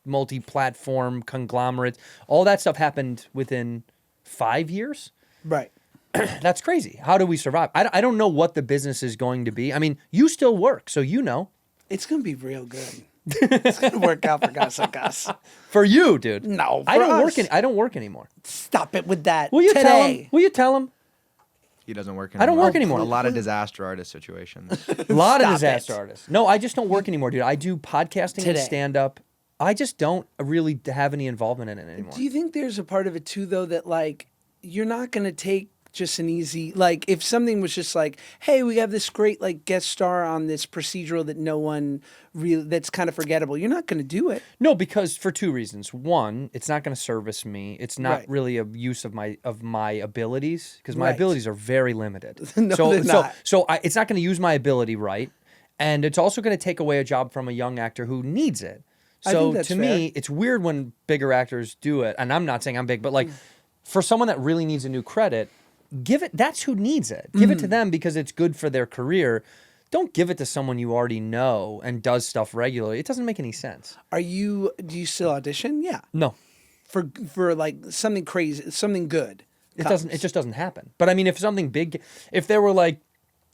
A: multi-platform conglomerates. All that stuff happened within 5 years.
G: Right.
A: That's crazy. How do we survive? I don't know what the business is going to be. I mean, you still work, so you know.
G: It's gonna be real good. It's gonna work out for guys like us.
A: For you, dude.
G: No,
A: I don't
G: for
A: work.
G: us.
A: I don't work anymore.
G: Stop it with that.
A: Will you tell him?
G: today.
A: Will you tell him?
H: He doesn't work anymore.
A: I don't work anymore.
H: A lot of disaster artist situations.
A: A lot of
G: Stop
A: disaster
G: it.
A: artists. No, I just don't work anymore, dude. I do podcasting and
G: Today.
A: stand-up. I just don't really have any involvement in it anymore.
G: Do you think there's a part of it too, though, that like you're not gonna take just an easy like if something was just like, hey, we have this great like guest star on this procedural that no one really that's kind of forgettable. You're not gonna do it.
A: No, because for two reasons. One, it's not going to service me. It's not
G: Right.
A: really a use of my abilities because my
G: Right.
A: abilities are very limited.
G: No,
A: so
G: they're not.
A: it's not going to use my ability right, and it's also going to take away a job from a young actor who needs it.
G: I
A: So
G: think that's
A: to
G: fair.
A: me, it's weird when bigger actors do it, and I'm not saying I'm big, but
G: Mm.
A: like for someone that really needs a new credit, give it. That's who needs it. Give
G: Mm.
A: it to them because it's good for their career. Don't give it to someone you already know and does stuff regularly. It doesn't make any sense.
G: Do you still audition? Yeah.
A: No.
G: For like something crazy, something good.
A: It doesn't. It just doesn't happen. But I mean, if something big, if there were like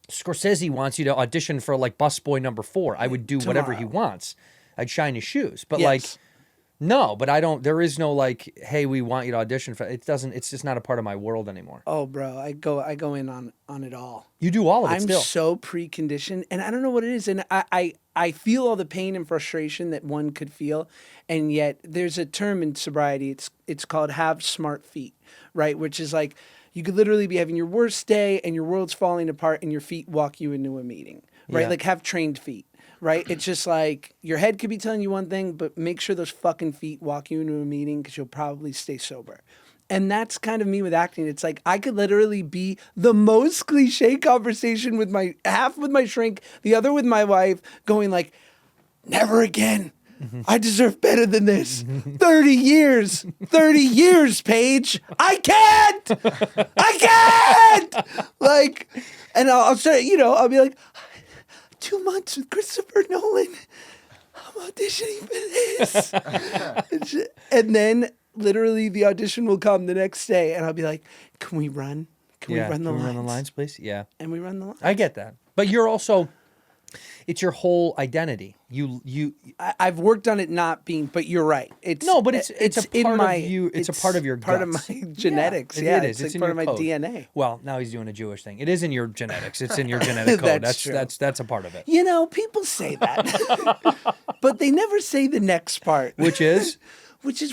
A: Scorsese wants you to audition for like Busboy #4, I would do whatever he
G: Tomorrow.
A: wants. I'd shine his shoes. But
G: Yes.
A: like, no. But I don't. There is no like, hey, we want you to audition for. It doesn't. It's just not a part of my world anymore.
G: Oh, bro, I go in on it all.
A: You do all of it
G: I'm
A: still.
G: so preconditioned, and I don't know what it is. And I feel all the pain and frustration that one could feel, and yet there's a term in sobriety. It's called have smart feet, right? Which is like you could literally be having your worst day, and your world's falling apart, and your feet walk you into a meeting, right?
A: Yeah.
G: Like have trained feet. Right? It's just like your head could be telling you one thing, but make sure those fucking feet walk you into a meeting because you'll probably stay sober. And that's kind of me with acting. It's like I could literally be the most cliche conversation with my half with my shrink, the other with my wife, going like, never again. I deserve better than this. 30 years. 30 years, Paige. I can't. Like, and I'll start, I'll be like, 2 months with Christopher Nolan. I'm auditioning for this. And then literally the audition will come the next day and I'll be like, can we run? Can we run the lines?
A: Run the lines, please? Yeah.
G: And we run the lines.
A: I get that. But you're also, it's your whole identity.
G: I've worked on it not being, but you're right. It's
A: No, but it's a
G: in
A: part
G: my,
A: of you. It's a part of your
G: part
A: guts.
G: of my genetics.
A: Yeah,
G: Yeah,
A: it is.
G: It's
A: It's
G: like
A: in
G: part of my
A: your code.
G: DNA.
A: Well, now he's doing a Jewish thing. It is in your genetics. It's in your genetic code.
G: That's true.
A: That's a part of it.
G: People say that, but they never say the next part,
A: Which is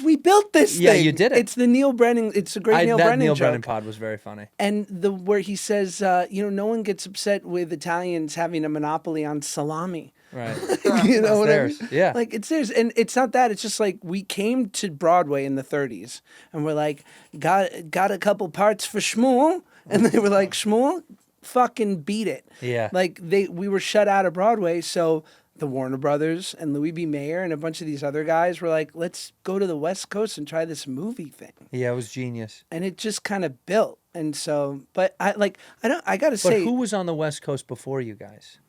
G: we built this
A: Yeah,
G: thing.
A: you did it.
G: It's the Neil Brennan. It's a great Neil
A: that
G: Brennan
A: Neil
G: joke.
A: Brennan pod was very funny.
G: And where he says, no one gets upset with Italians having a monopoly on salami.
A: Right.
G: You know what
A: theirs.
G: I mean?
A: Yeah.
G: Like it's theirs, and it's not that. It's just like we came to Broadway in the '30s, and we're like, got a couple parts for Shmuel, and they were like, Shmuel, fucking beat it.
A: Yeah.
G: Like we were shut out of Broadway, so the Warner Brothers and Louis B. Mayer and a bunch of these other guys were like, let's go to the West Coast and try this movie thing.
A: Yeah, it was genius.
G: And it just kind of built. And so, but I gotta
A: But
G: say,
A: who was on the West Coast before you guys?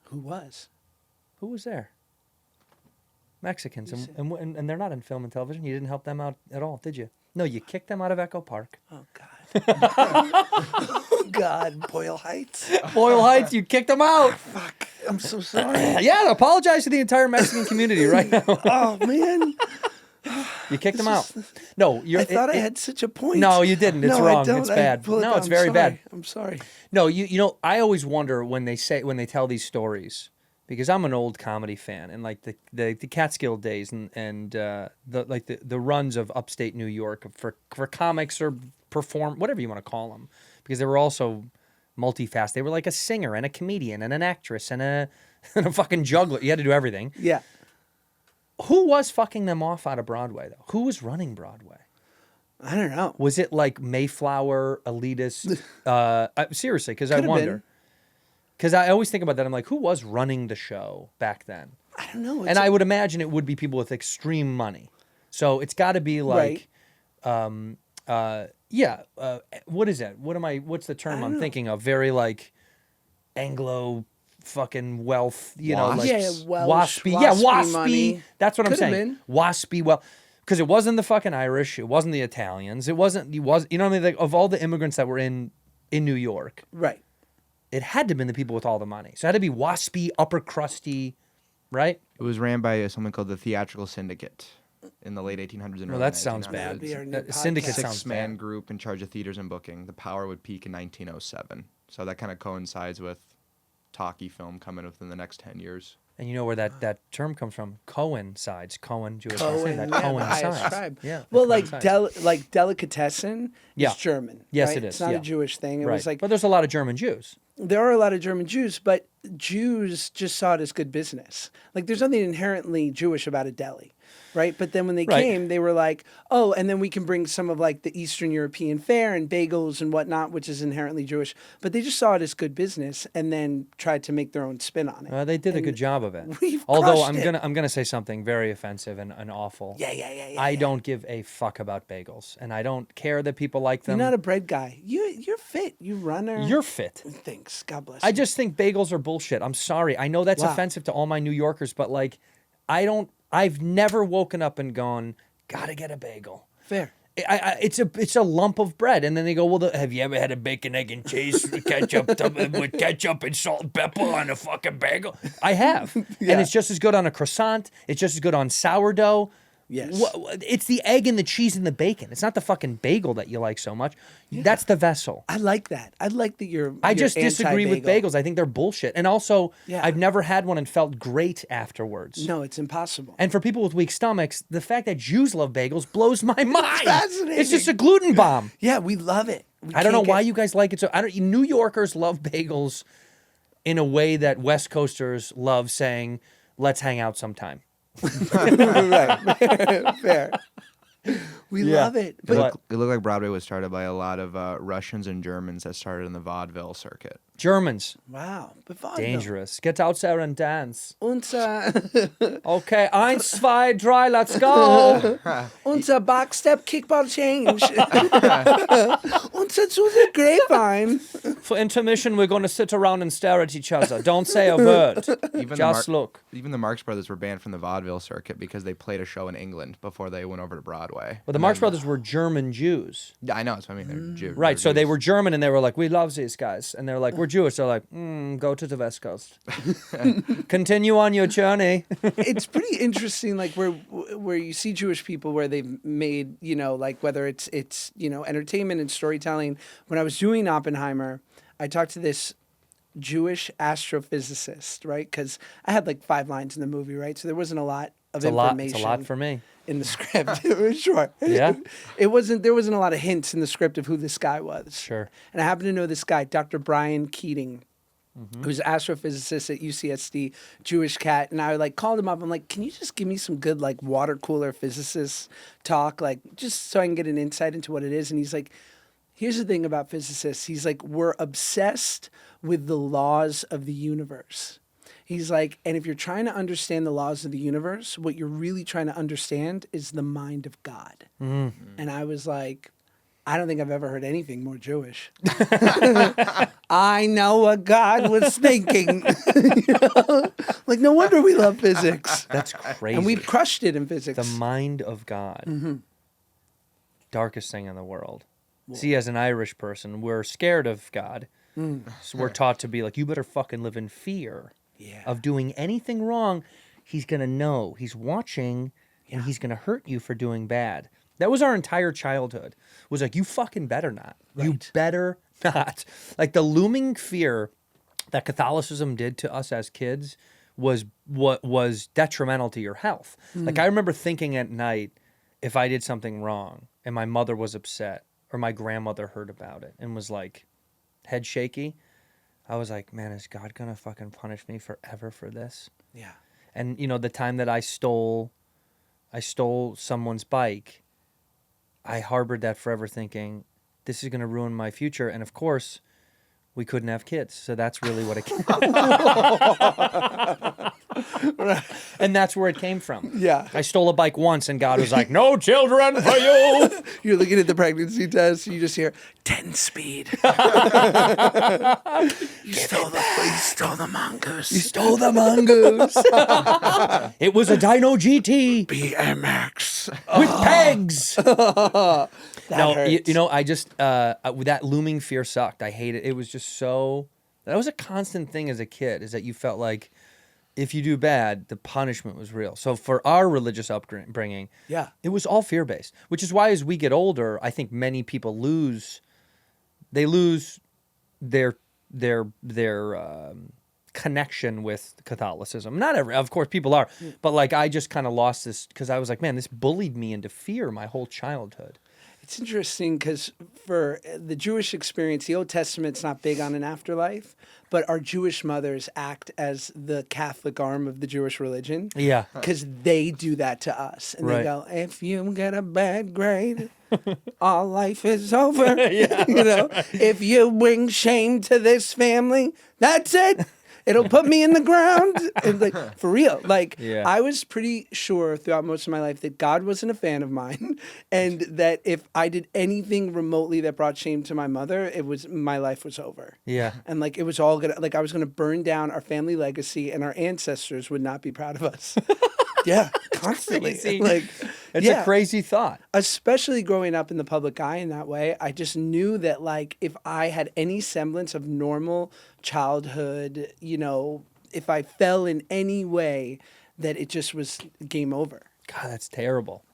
G: who was?
A: Who was there? Mexicans, and they're not in film and television. You didn't help them out at all, did you? No, you kicked them out of Echo Park.
G: Oh God. Oh God, Boyle Heights.
A: Boyle Heights, you kicked them out.
G: Fuck. I'm so sorry.
A: Yeah, apologize to the entire Mexican community right now.
G: Oh man.
A: You kicked them out. No,
G: I thought I had such a point.
A: No, you didn't. It's
G: No,
A: wrong.
G: I don't.
A: It's
G: I
A: bad.
G: pull it
A: No,
G: back.
A: it's
G: I'm
A: very
G: sorry.
A: bad.
G: I'm sorry.
A: No, you know, I always wonder when they tell these stories, because I'm an old comedy fan, and like the Catskill days and the runs of upstate New York for comics or perform whatever you want to call them, because they were also multifaceted. They were like a singer and a comedian and an actress and a fucking juggler. You had to do everything.
G: Yeah.
A: Who was fucking them off out of Broadway though? Who was running Broadway?
G: I don't know.
A: Was it like Mayflower, elitist? Seriously, because I
G: Could've
A: wonder.
G: been.
A: Because I always think about that. I'm like, who was running the show back then?
G: I don't know.
A: And I would imagine it would be people with extreme money. So it's got to be like, what is that? What's the term I'm thinking of? Very like Anglo fucking wealth, you know,
H: Wasp?
A: like
G: Yeah, Welsh,
A: waspy. Yeah,
G: waspy
A: waspy.
G: money.
A: That's what I'm
G: Could've
A: saying.
G: been.
A: Waspy. Well, because it wasn't the fucking Irish, it wasn't the Italians, it wasn't. You know what I mean? Like, of all the immigrants that were in New York,
G: Right.
A: it had to have been the people with all the money. So it had to be waspy, upper crusty, right?
H: It was ran by something called the Theatrical Syndicate in the late 1800s and
A: Well,
H: early
A: that sounds
H: 1900s.
A: bad.
G: That'd be our new
A: That syndicate
G: podcast.
A: sounds
H: Six-man
A: bad.
H: group in charge of theaters and booking. The power would peak in 1907. So that kind of coincides with talkie film coming within the next 10 years.
A: And you know where that term comes from? Coincides. Cohen, Jewish
G: Cohen,
A: name. That
G: yeah, the highest
A: coincides.
G: tribe.
A: Yeah. that
G: Well, like
A: coincides.
G: delicatessen
A: Yeah.
G: is German.
A: Yes,
G: right?
A: it is,
G: It's not
A: yeah.
G: a Jewish thing. It
A: Right.
G: was like
A: But there's a lot of German Jews.
G: there are a lot of German Jews, but Jews just saw it as good business. Like there's nothing inherently Jewish about a deli, right? But then when they
A: Right.
G: came, they were like, oh, and then we can bring some of like the Eastern European fare and bagels and whatnot, which is inherently Jewish. But they just saw it as good business and then tried to make their own spin on it.
A: They did a
G: And
A: good job of it.
G: we've
A: Although
G: crushed
A: I'm gonna say something very offensive and awful.
G: Yeah.
A: I don't give a fuck about bagels, and I don't care that people like
G: You're
A: them.
G: not a bread guy. You're fit. You runner.
A: You're fit.
G: Thanks. God bless.
A: I
G: you.
A: just think bagels are bullshit. I'm sorry. I know that's
G: Wow.
A: offensive to all my New Yorkers, but like, I've never woken up and gone, gotta get a bagel.
G: fair.
A: It's a lump of bread, and then they go, well, have you ever had a bacon, egg, and cheese with ketchup and salt and pepper on a fucking bagel? I have, and it's just as good on a croissant. It's just as good on sourdough.
G: Yes.
A: It's the egg and the cheese and the bacon. It's not the fucking bagel that you like so much. That's the vessel.
G: I like that. I like that you're.
A: I
G: you're
A: just disagree with
G: anti-bagel.
A: bagels. I think they're bullshit. And also,
G: Yeah.
A: I've never had one and felt great afterwards.
G: No, it's impossible.
A: And for people with weak stomachs, the fact that Jews love bagels blows my mind.
G: fascinating.
A: It's just a gluten bomb.
G: Yeah, we love it. We
A: I don't know
G: can't
A: why
G: get-
A: you guys like it so. New Yorkers love bagels in a way that West Coasters love saying, "Let's hang out sometime."
G: right. Fair. We
A: Yeah.
G: love it.
H: It
G: But
H: looked like Broadway was started by a lot of Russians and Germans that started in the vaudeville circuit.
A: Germans,
G: wow. But vaudeville.
A: dangerous. Get out there and dance.
G: Unser
A: Okay, 1, 2, 3, let's go.
G: Backstep Kickball Change. Unser zu the Grapevine.
A: For intermission, we're going to sit around and stare at each other. Don't say a word.
H: Even
A: Just look.
H: Even the Marx Brothers were banned from the vaudeville circuit because they played a show in England before they went over to Broadway.
A: Well, the Marx Brothers were German Jews.
H: Yeah, I know. That's what I mean. They're Jews.
A: Right, so they
H: Jews.
A: were German, and they were like, we love these guys. And they're like, we're Jewish. They're like, go to the West Coast. Continue on your journey.
G: It's pretty interesting, like where you see Jewish people where they've made, like whether it's entertainment and storytelling. When I was doing Oppenheimer, I talked to this Jewish astrophysicist, right? Because I had like 5 lines in the movie, right? So there wasn't a lot of information.
A: It's a lot for me.
G: In the script, sure.
A: Yeah?
G: There wasn't a lot of hints in the script of who this guy was.
A: Sure.
G: And I happen to know this guy, Dr. Brian Keating, who's an astrophysicist at UCSD, Jewish cat. And I called him up. I'm like, can you just give me some good water cooler physicist talk, just so I can get an insight into what it is? And he's like, here's the thing about physicists. He's like, we're obsessed with the laws of the universe. He's like, and if you're trying to understand the laws of the universe, what you're really trying to understand is the mind of God. And I was like, I don't think I've ever heard anything more Jewish. I know what God was thinking. Like, no wonder we love physics.
A: That's crazy.
G: And we've crushed it in physics.
A: The mind of God. Darkest thing in the world. See, as an Irish person, we're scared of God. So we're taught to be like, you better fucking live in fear of doing anything wrong. He's going to know. He's watching, and he's going to hurt you for doing bad. That was our entire childhood. Was like, you fucking better not. You
G: Right.
A: better not. Like, the looming fear that Catholicism did to us as kids was what was detrimental to your health. Like, I remember thinking at night, if I did something wrong and my mother was upset or my grandmother heard about it and was like head shaky, I was like, man, is God gonna fucking punish me forever for this?
G: Yeah.
A: And the time that I stole someone's bike, I harbored that forever, thinking this is gonna ruin my future. And of course, we couldn't have kids, so that's really what it came. And that's where it came from.
G: Yeah.
A: I stole a bike once, and God was like, "No children for you."
G: You're looking at the pregnancy test, you just hear 10 speed. You stole the mongoose.
A: You stole the mongoose. It was a Dino GT
G: BMX.
A: with pegs. No,
G: hurts.
A: you know, I just that looming fear sucked. I hate it. It was just so. That was a constant thing as a kid. Is that you felt like if you do bad, the punishment was real. So for our religious upbringing,
G: Yeah.
A: it was all fear based. Which is why as we get older, I think many people lose. They lose their connection with Catholicism. Not every, of course, people are, but like I just kind of lost this because I was like, man, this bullied me into fear my whole childhood.
G: It's interesting because for the Jewish experience, the Old Testament's not big on an afterlife, but our Jewish mothers act as the Catholic arm of the Jewish religion.
A: Yeah.
G: Because they do that to us. And
A: Right.
G: they go, if you get a bad grade, all life is over. You know, if you bring shame to this family, that's it. It'll put me in the ground. And like, for real. Like,
A: Yeah.
G: I was pretty sure throughout most of my life that God wasn't a fan of mine. And that if I did anything remotely that brought shame to my mother, my life was over.
A: Yeah.
G: And like, it was all gonna, like, I was gonna burn down our family legacy and our ancestors would not be proud of us. Yeah, constantly.
A: Crazy.
G: Like,
A: It's
G: yeah.
A: a crazy thought.
G: Especially growing up in the public eye in that way, I just knew that like if I had any semblance of normal childhood, you know, if I fell in any way, that it just was game over.
A: God, that's terrible.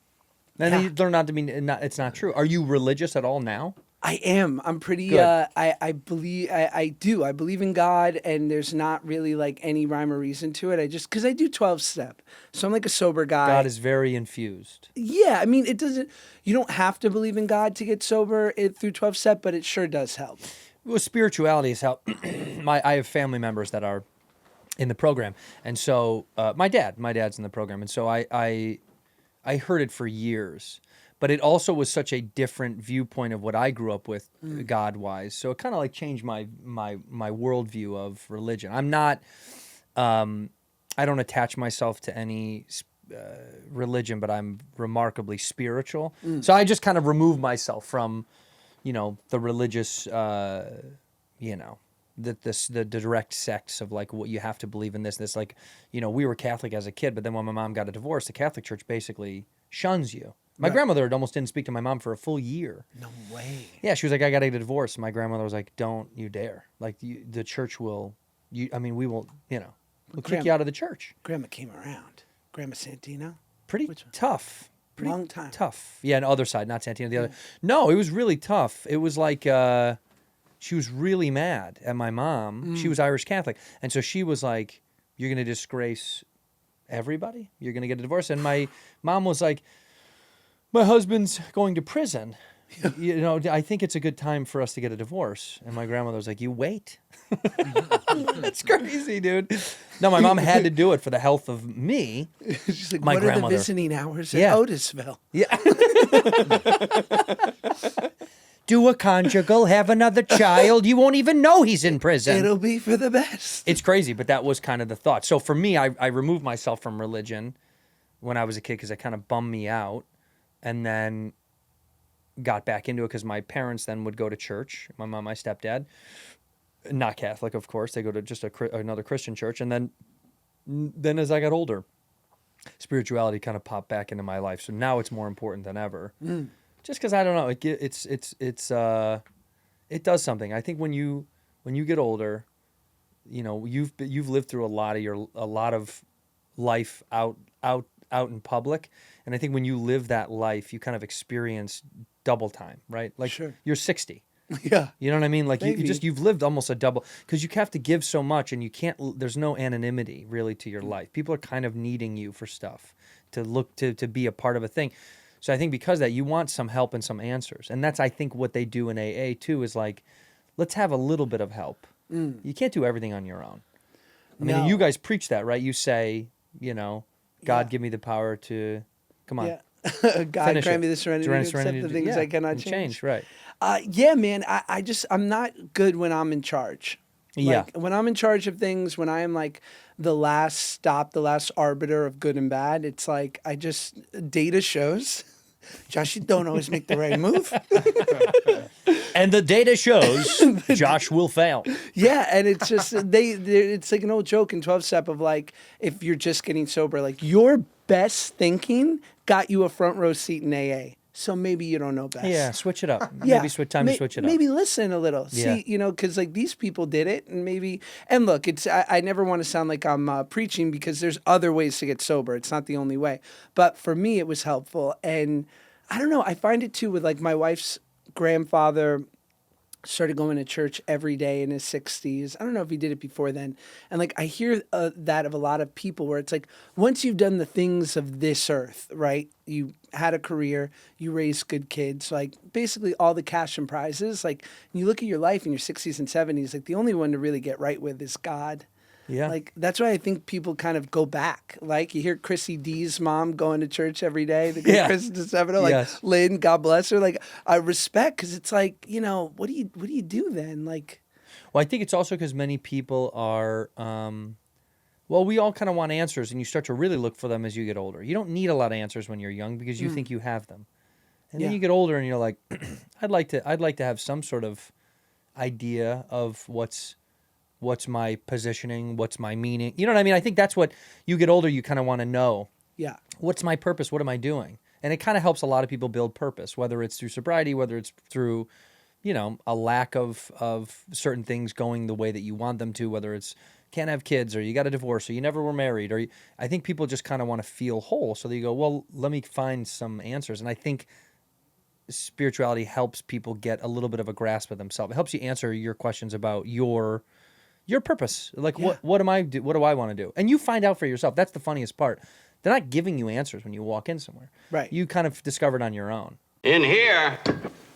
A: And
G: Yeah.
A: you learn not to be. It's not true. Are you religious at all now?
G: I am. I'm pretty.
A: Good.
G: I believe. I do. I believe in God, and there's not really like any rhyme or reason to it. I just because I do 12-step, so I'm like a sober guy.
A: God is very infused.
G: Yeah, I mean, it doesn't. You don't have to believe in God to get sober through 12-step, but it sure does help.
A: Well, spirituality is how. I have family members that are in the program, and so my dad's in the program, and so I heard it for years. But it also was such a different viewpoint of what I grew up with, God-wise. So it kind of like changed my worldview of religion. I'm not, I don't attach myself to any religion, but I'm remarkably spiritual. So I just kind of remove myself from, you know, the religious, you know, the direct sects of like what you have to believe in this. Like, you know, we were Catholic as a kid, but then when my mom got a divorce, the Catholic Church basically shuns you. My grandmother almost didn't speak to my mom for a full year.
G: No way.
A: Yeah, she was like, I got to get a divorce. My grandmother was like, don't you dare. Like, the church will, we will, you know, we'll kick you out of the church.
G: Grandma came around. Grandma Santino.
A: Pretty
G: Which one?
A: tough. Pretty
G: Long time.
A: tough. Yeah, the other side, not Santino, the other. No, it was really tough. It was like, she was really mad at my mom. She was Irish Catholic. And so she was like, you're going to disgrace everybody? You're going to get a divorce? And my mom was like, my husband's going to prison. You know, I think it's a good time for us to get a divorce. And my grandmother was like, you wait. That's crazy, dude. No, my mom had to do it for the health of me.
G: She's like,
A: My
G: what are the
A: grandmother.
G: visiting hours at
A: Yeah.
G: Otisville?
A: Yeah. Do a conjugal, have another child. You won't even know he's in prison.
G: It'll be for the best.
A: It's crazy, but that was kind of the thought. So for me, I removed myself from religion when I was a kid because it kind of bummed me out. And then got back into it because my parents then would go to church. My mom, my stepdad, not Catholic, of course. They go to just another Christian church. And then as I got older, spirituality kind of popped back into my life. So now it's more important than ever. Just because I don't know, it does something. I think when you get older, you know, you've lived through a lot of life out in public, and I think when you live that life, you kind of experience double time, right? Like
G: Sure.
A: you're 60.
G: Yeah.
A: You know what I mean? Like
G: Maybe.
A: you've lived almost a double because you have to give so much, and you can't. There's no anonymity really to your life. People are kind of needing you for stuff to look to be a part of a thing. So I think because of that, you want some help and some answers, and that's I think what they do in AA too is like, let's have a little bit of help. You can't do everything on your own. I mean,
G: No.
A: you guys preach that, right? You say, you know, God,
G: Yeah.
A: give me the power to, come on.
G: Yeah. God
A: Finish
G: grant
A: it.
G: me the serenity to accept the things I cannot change.
A: Right.
G: Yeah, man. I'm not good when I'm in charge.
A: Yeah.
G: Like, when I'm in charge of things, when I am like the last stop, the last arbiter of good and bad, it's like data shows, Josh, you don't always make the right move.
A: And the data shows Josh will fail.
G: Yeah, and it's just it's like an old joke in 12-step of like, if you're just getting sober, like your best thinking got you a front row seat in AA. So maybe you don't know best.
A: Yeah, switch it up.
G: Yeah.
A: Maybe time to switch it up.
G: Maybe listen a little.
A: Yeah.
G: See, because like these people did it, and maybe. And look, I never want to sound like I'm preaching, because there's other ways to get sober. It's not the only way. But for me, it was helpful, and I don't know. I find it too with like my wife's grandfather. Started going to church every day in his 60s. I don't know if he did it before then. And like I hear that of a lot of people, where it's like, once you've done the things of this earth, right? You had a career, you raised good kids, like basically all the cash and prizes. Like you look at your life in your 60s and 70s, like the only one to really get right with is God.
A: Yeah.
G: Like that's why I think people kind of go back. Like you hear Chrissy D's mom going to church every day. The
A: Yeah.
G: Chris DeStefano, like
A: Yes.
G: Lynn, God bless her. Like I respect, because it's like, what do you do then? Like,
A: Well, I think it's also because many people are, well, we all kind of want answers, and you start to really look for them as you get older. You don't need a lot of answers when you're young, because you think you have them. And then
G: Yeah.
A: you get older and you're like, I'd like to have some sort of idea of what's my positioning, what's my meaning. You know what I mean? I think that's what you get older, you kind of want to know.
G: yeah.
A: What's my purpose? What am I doing? And it kind of helps a lot of people build purpose, whether it's through sobriety, whether it's through, a lack of certain things going the way that you want them to, whether it's can't have kids, or you got a divorce, or you never were married, or I think people just kind of want to feel whole. So they go, well, let me find some answers. And I think spirituality helps people get a little bit of a grasp of themselves. It helps you answer your questions about your purpose. Like, what do I want to do? And you find out for yourself. That's the funniest part. They're not giving you answers when you walk in somewhere.
G: Right.
A: You kind of discover it on your own.
B: In here,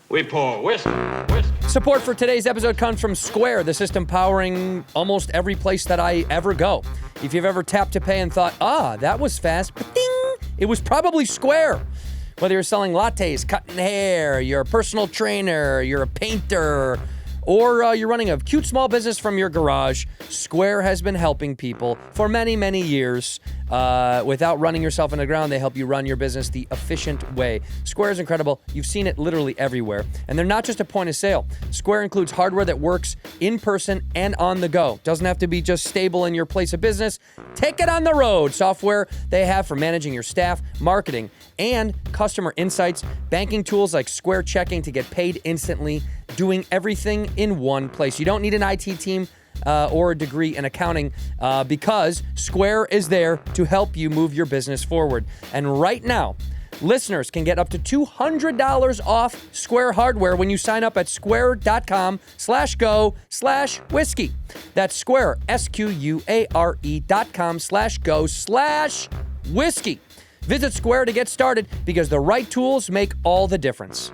B: we pour whiskey.
A: Support for today's episode comes from Square, the system powering almost every place that I ever go. If you've ever tapped to pay and thought, that was fast, but ding, it was probably Square. Whether you're selling lattes, cutting hair, you're a personal trainer, you're a painter, or you're running a cute small business from your garage, Square has been helping people for many, many years. Without running yourself in the ground, they help you run your business the efficient way. Square is incredible. You've seen it literally everywhere. And they're not just a point of sale. Square includes hardware that works in person and on the go. Doesn't have to be just stable in your place of business. Take it on the road. Software they have for managing your staff, marketing, and customer insights. Banking tools like Square Checking to get paid instantly. Doing everything in one place. You don't need an IT team or a degree in accounting because Square is there to help you move your business forward. And right now, listeners can get up to $200 off Square hardware when you sign up at square.com/go/whiskey. That's Square, SQUARE.com/go/whiskey. Visit Square to get started, because the right tools make all the difference.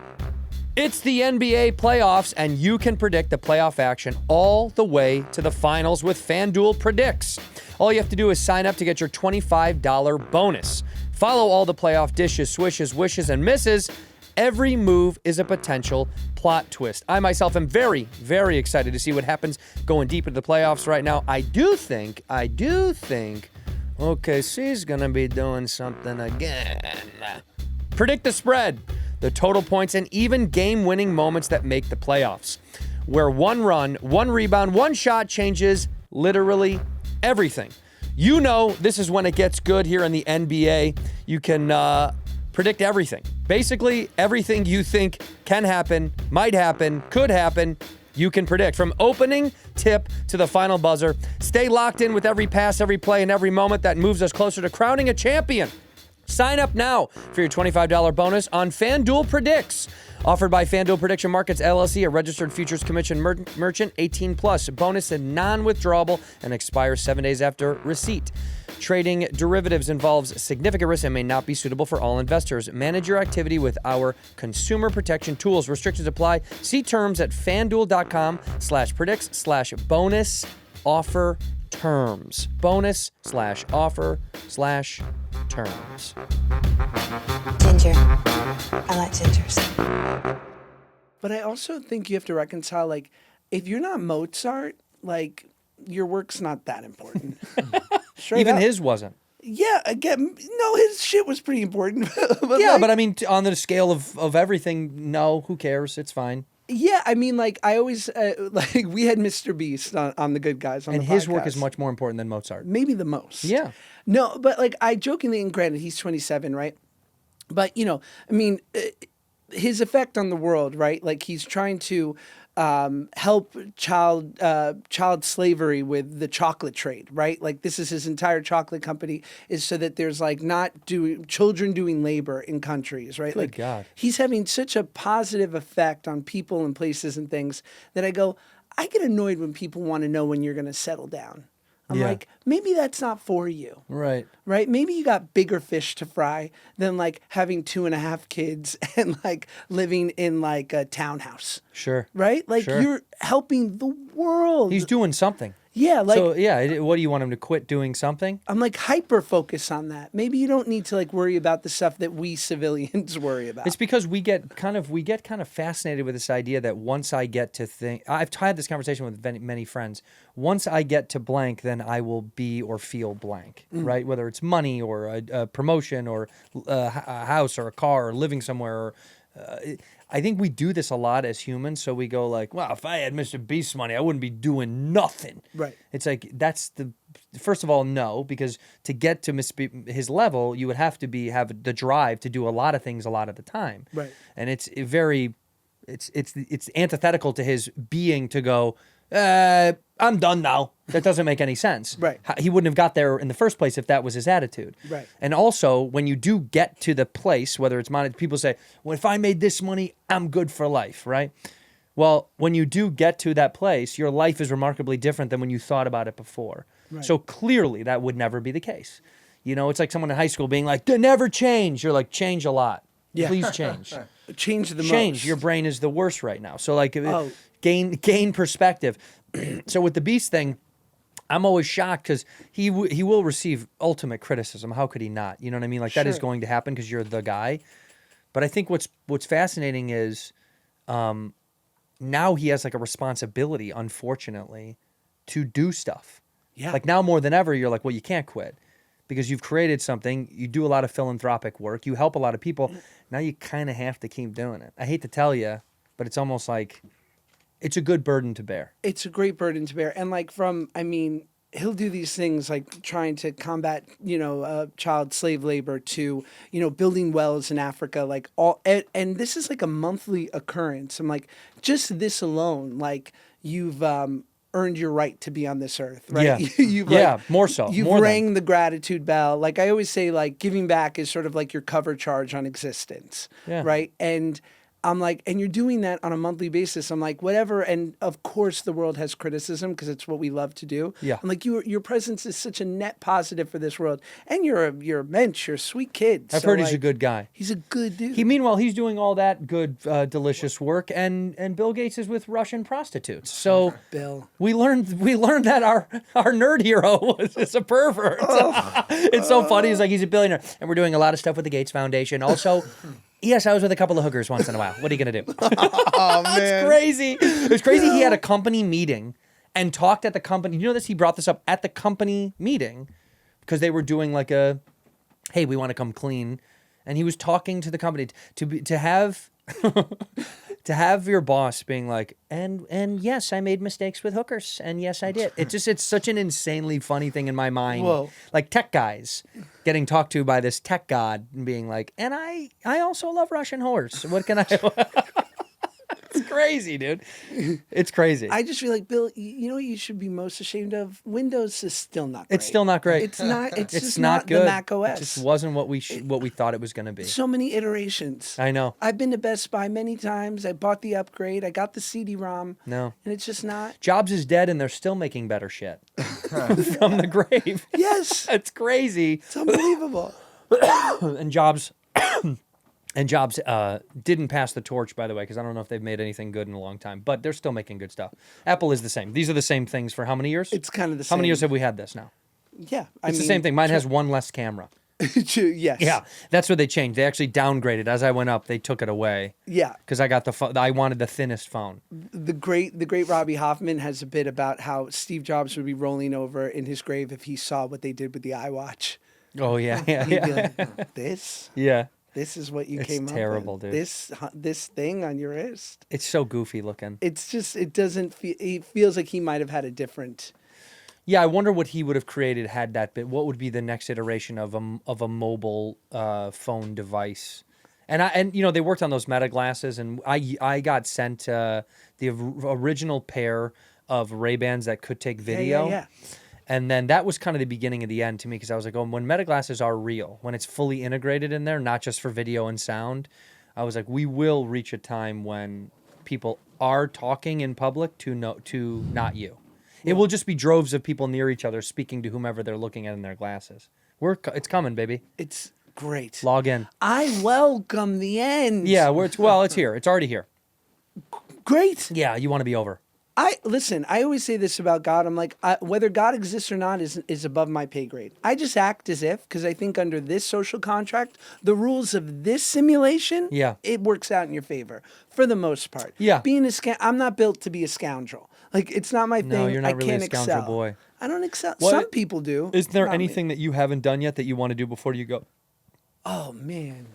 A: It's the NBA playoffs, and you can predict the playoff action all the way to the finals with FanDuel Predicts. All you have to do is sign up to get your $25 bonus. Follow all the playoff dishes, swishes, wishes, and misses. Every move is a potential plot twist. I myself am very, very excited to see what happens going deep into the playoffs right now. I do think OKC's going to be doing something again. Predict the spread, the total points, and even game-winning moments that make the playoffs, where one run, one rebound, one shot changes literally everything. You know this is when it gets good here in the NBA. You can predict everything. Basically, everything you think can happen, might happen, could happen, you can predict. From opening tip to the final buzzer, stay locked in with every pass, every play, and every moment that moves us closer to crowning a champion. Sign up now for your $25 bonus on FanDuel Predicts. Offered by FanDuel Prediction Markets, LLC, a registered futures commission merchant, 18+. Bonus and non-withdrawable and expires 7 days after receipt. Trading derivatives involves significant risk and may not be suitable for all investors. Manage your activity with our consumer protection tools. Restrictions apply. See terms at FanDuel.com/predicts/bonus offer terms. Bonus/offer/terms.
C: Ginger. I like gingers.
G: But I also think you have to reconcile, like, if you're not Mozart, like, your work's not that important. Straight
A: Even
G: up.
A: his wasn't.
G: Yeah, again, no, his shit was pretty important. But
A: Yeah,
G: like,
A: but I mean, on the scale of everything, no, who cares? It's fine.
G: Yeah, I mean, like I always like we had Mr. Beast on the Good Guys on
A: And
G: the
A: his work is
G: podcast.
A: much more important than Mozart.
G: Maybe the most.
A: Yeah.
G: No, but like I jokingly, and granted, he's 27, right? But I mean, his effect on the world, right? Like he's trying to help child slavery with the chocolate trade, right? Like this is his entire chocolate company is so that there's like not children doing labor in countries, right?
A: Good
G: like
A: God.
G: he's having such a positive effect on people and places and things that I get annoyed when people want to know when you're going to settle down. I'm
A: Yeah.
G: like, maybe that's not for you.
A: Right.
G: Right? Maybe you got bigger fish to fry than like having 2.5 kids and like living in like a townhouse.
A: Sure.
G: Right? Like
A: Sure.
G: you're helping the world.
A: He's doing something.
G: Yeah, like
A: So yeah, what do you want him to quit doing something?
G: I'm like hyper focused on that. Maybe you don't need to like worry about the stuff that we civilians worry about.
A: It's because we get kind of fascinated with this idea that once I get to think, I've had this conversation with many friends. Once I get to blank, then I will be or feel blank, right? Whether it's money or a promotion or a house or a car or living somewhere. Or, I think we do this a lot as humans. So we go like, well, if I had Mr. Beast's money, I wouldn't be doing nothing.
G: Right.
A: It's like first of all, no, because to get to his level, you would have to have the drive to do a lot of things a lot of the time.
G: Right.
A: And it's antithetical to his being to go, I'm done now. That doesn't make any sense.
G: Right.
A: He wouldn't have got there in the first place if that was his attitude.
G: Right.
A: And also, when you do get to the place, whether it's money, people say, well, if I made this money, I'm good for life, right? Well, when you do get to that place, your life is remarkably different than when you thought about it before.
G: Right.
A: So clearly, that would never be the case. It's like someone in high school being like, they never change. You're like, change a lot.
G: Yeah.
A: Please change.
G: Change the
A: Change.
G: most.
A: Your brain is the worst right now. So like
G: Oh.
A: gain perspective. So with the Beast thing, I'm always shocked because he will receive ultimate criticism. How could he not? You know what I mean? Like that is
G: Sure.
A: going to happen because you're the guy. But I think what's fascinating is now he has like a responsibility, unfortunately, to do stuff.
G: Yeah.
A: Like now more than ever, you're like, well, you can't quit because you've created something. You do a lot of philanthropic work. You help a lot of people. Now you kind of have to keep doing it. I hate to tell you, but it's almost like it's a good burden to bear.
G: It's a great burden to bear. And like he'll do these things like trying to combat, child slave labor to, building wells in Africa, like and this is like a monthly occurrence. I'm like, just this alone, like you've earned your right to be on this earth, right?
A: Yeah.
G: You've
A: More so.
G: You've
A: more than.
G: rang the gratitude bell. Like I always say, like giving back is sort of like your cover charge on existence,
A: Yeah.
G: right? And I'm like, and you're doing that on a monthly basis. I'm like, whatever. And of course, the world has criticism because it's what we love to do.
A: Yeah.
G: I'm like, your presence is such a net positive for this world, and you're a mensch. You're a sweet kid.
A: I've
G: So,
A: heard he's a
G: like,
A: good guy.
G: He's a good dude.
A: Meanwhile, he's doing all that good, delicious work, and Bill Gates is with Russian prostitutes. So
G: Bill.
A: we learned that our nerd hero is a pervert. It's so funny. He's like, he's a billionaire, and we're doing a lot of stuff with the Gates Foundation. Also, yes, I was with a couple of hookers once in a while. What are you gonna do?
H: Oh man,
A: It's crazy. It's crazy. He had a company meeting and talked at the company. You know this? He brought this up at the company meeting because they were doing like a, hey, we want to come clean, and he was talking to the company to have to have your boss being like, and yes, I made mistakes with hookers, and yes, I did. It's such an insanely funny thing in my mind.
G: Whoa.
A: Like tech guys getting talked to by this tech god and being like, and I also love Russian whores. What can I? It's crazy, dude. It's crazy.
G: I just feel like, Bill, you know what you should be most ashamed of? Windows is still not great.
A: It's still not great.
G: It's not. It's
A: It's
G: just
A: not
G: not
A: good.
G: the Mac OS.
A: It just wasn't what we thought it was going to be.
G: So many iterations.
A: I know.
G: I've been to Best Buy many times. I bought the upgrade. I got the CD-ROM.
A: No.
G: And it's just not.
A: Jobs is dead, and they're still making better shit from the grave.
G: Yes.
A: It's crazy.
G: It's unbelievable.
A: And Jobs didn't pass the torch, by the way, because I don't know if they've made anything good in a long time. But they're still making good stuff. Apple is the same. These are the same things for how many years?
G: It's kind of the
A: How
G: same.
A: many years have we had this now?
G: Yeah.
A: It's the same thing. Mine has one less camera.
G: Yes.
A: Yeah, that's what they changed. They actually downgraded. As I went up, they took it away.
G: Yeah.
A: Because I got I wanted the thinnest phone.
G: The great Robbie Hoffman has a bit about how Steve Jobs would be rolling over in his grave if he saw what they did with the iWatch.
A: Oh, yeah, yeah,
G: He'd be
A: yeah.
G: like, this?
A: Yeah.
G: This is what you
A: It's
G: came
A: terrible,
G: up with.
A: dude.
G: This thing on your wrist.
A: It's so goofy looking.
G: It's just it doesn't feel. It feels like he might have had a different.
A: Yeah, I wonder what he would have created had that been. What would be the next iteration of a mobile phone device? And you know they worked on those Meta glasses, and I got sent original pair of Ray-Bans that could take video.
G: Yeah.
A: And then that was kind of the beginning of the end to me because I was like, oh, when Meta glasses are real, when it's fully integrated in there, not just for video and sound, I was like, we will reach a time when people are talking in public to not you. It will just be droves of people near each other speaking to whomever they're looking at in their glasses. It's coming, baby.
G: It's great.
A: Log in.
G: I welcome the end.
A: Yeah, it's here. It's already here.
G: Great.
A: Yeah, you want to be over.
G: Listen, I always say this about God. I'm like, whether God exists or not is above my pay grade. I just act as if, because I think under this social contract, the rules of this simulation, it works out in your favor for the most part.
A: Yeah.
G: Being I'm not built to be a scoundrel. Like, it's not my thing.
A: No, you're not
G: I
A: really
G: can't
A: a scoundrel
G: excel.
A: boy.
G: I don't excel.
A: What-
G: Some people do.
A: Is there
G: not me.
A: anything that you haven't done yet that you want to do before you go?
G: Oh man,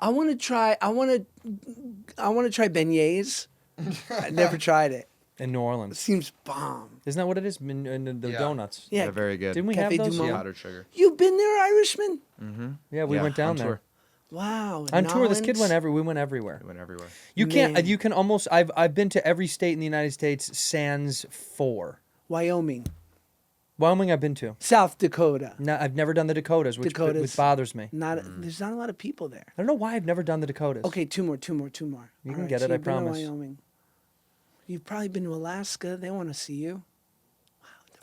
G: I want to try beignets. I never tried it.
A: In New Orleans.
G: Seems bomb.
A: Isn't that what it is? In the donuts.
G: Yeah.
H: They're very good.
A: Didn't we
G: Cafe
A: have those?
G: du Monde.
A: Yeah.
H: Powdered sugar.
G: You've been there, Irishman?
A: Yeah, we went down
H: on
A: there.
H: tour.
G: Wow.
A: On tour, this kid
G: Nolans?
A: we went everywhere.
H: We went everywhere.
A: You
G: Man.
A: can't. You can almost. I've been to every state in the United States sans 4.
G: Wyoming.
A: Wyoming, I've been to.
G: South Dakota.
A: No, I've never done the Dakotas, which bothers me.
G: There's not a lot of people there.
A: I don't know why I've never done the Dakotas.
G: Okay, two more.
A: You
G: All
A: can
G: right,
A: get
G: so
A: it, I
G: you've been to
A: promise.
G: Wyoming. You've probably been to Alaska. They want to see you.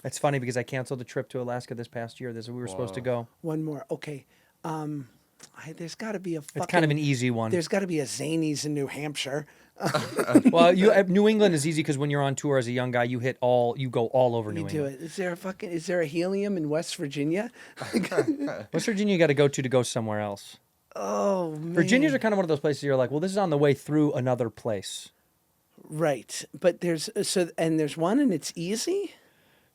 A: It's funny because I canceled a trip to Alaska this past year. We were supposed to go.
G: One more. Okay. There's got to be a fucking...
A: It's kind of an easy one.
G: There's got to be a Zanies in New Hampshire.
A: Well, New England is easy because when you're on tour as a young guy, you go all over New
G: You
A: England.
G: do it. Is there a Helium in West Virginia?
A: West Virginia, you got to go somewhere else.
G: Oh, man.
A: Virginians are kind of one of those places you're like, well, this is on the way through another place.
G: Right. But there's one and it's easy?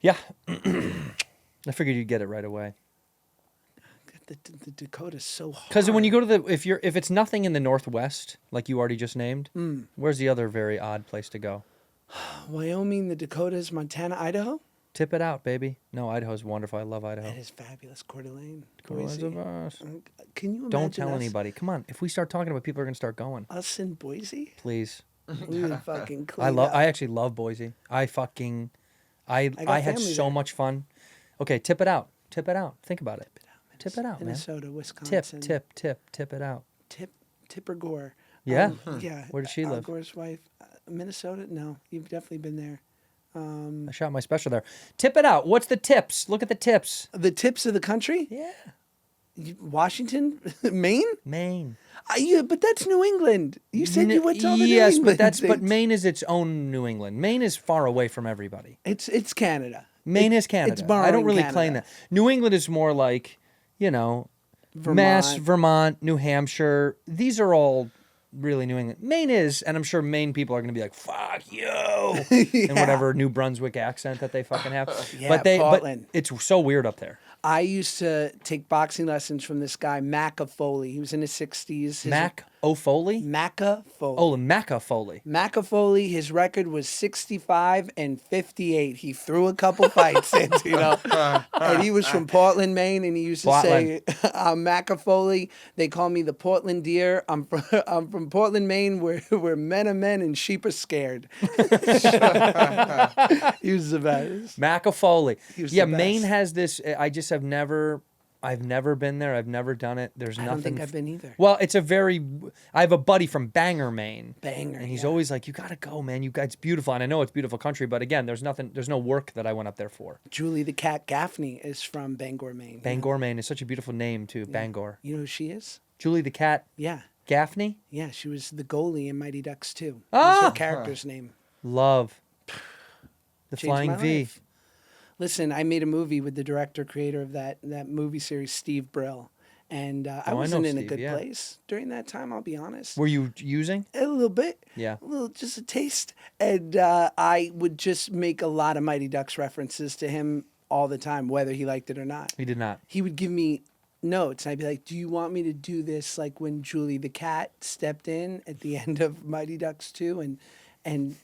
A: Yeah. I figured you'd get it right away.
G: The Dakota's so hard.
A: Because when you go to if it's nothing in the Northwest, like you already just named, where's the other very odd place to go?
G: Wyoming, the Dakotas, Montana, Idaho?
A: Tip it out, baby. No, Idaho's wonderful. I love Idaho.
G: That is fabulous. Coeur d'Alene.
A: Coeur d'Alene's
G: Boise.
A: the best.
G: Can you imagine
A: Don't tell
G: us,
A: anybody. Come on. If we start talking about it, people are going to start going.
G: us in Boise?
A: Please.
G: We would fucking clean up.
A: I actually love Boise. I had
G: family
A: so
G: there.
A: much fun. Okay, tip it out. Tip it out. Think about it. Tip it out, man.
G: Minnesota, Wisconsin.
A: Tip it out.
G: Tipper Gore.
A: Yeah?
G: Yeah.
A: Where does she
G: Al
A: live?
G: Gore's wife. Minnesota? No, you've definitely been there.
A: I shot my special there. Tip it out. What's the tips? Look at the tips.
G: The tips of the country?
A: Yeah.
G: Washington? Maine?
A: Maine.
G: Yeah, but that's New England. You said you went to all the New
A: Yes,
G: England
A: but
G: states.
A: Maine is its own New England. Maine is far away from everybody.
G: It's Canada.
A: Maine is Canada.
G: It's
A: I
G: borrowing
A: don't really
G: Canada.
A: claim that. New England is more like, Mass, Vermont, New Hampshire. These are all really New England. Maine is, and I'm sure Maine people are going to be like, fuck you, in whatever New Brunswick accent that they fucking have.
G: Yeah,
A: but
G: Portland.
A: It's so weird up there.
G: I used to take boxing lessons from this guy, Macca Foley. He was in his 60s.
A: Mac O'Foley?
G: Macca Foley.
A: Oh, Macca Foley.
G: Macca Foley, his record was 65-58. He threw a couple fights, and he was from Portland, Maine, and he used to say, "I'm Macca Foley. They call me the Portland Deer. I'm from Portland, Maine, where men are men and sheep are scared." He was the best.
A: Macca Foley.
G: He was
A: Yeah,
G: the best.
A: Maine has this. I've never been there. I've never done it. There's
G: I
A: nothing.
G: don't think I've been either.
A: Well, I have a buddy from Bangor, Maine.
G: Bangor,
A: And he's
G: yeah.
A: always like, you got to go, man. It's beautiful. And I know it's beautiful country, but again, there's no work that I went up there for.
G: Julie the Cat Gaffney is from Bangor, Maine.
A: Bangor, Maine is such a beautiful name, too. Bangor.
G: You know who she is?
A: Julie the Cat
G: Yeah.
A: Gaffney?
G: Yeah, she was the goalie in Mighty Ducks 2. That was her character's name.
A: Love. The
G: Changed
A: Flying
G: my
A: V.
G: life. Listen, I made a movie with the creator of that movie series, Steve Brill. And I
A: know
G: wasn't in a
A: Steve,
G: good
A: yeah.
G: place during that time, I'll be honest.
A: Were you using?
G: A little bit.
A: Yeah.
G: Just a taste. And I would just make a lot of Mighty Ducks references to him all the time, whether he liked it or not.
A: He did not.
G: He would give me notes. And I'd be like, do you want me to do this like when Julie the cat stepped in at the end of Mighty Ducks 2 and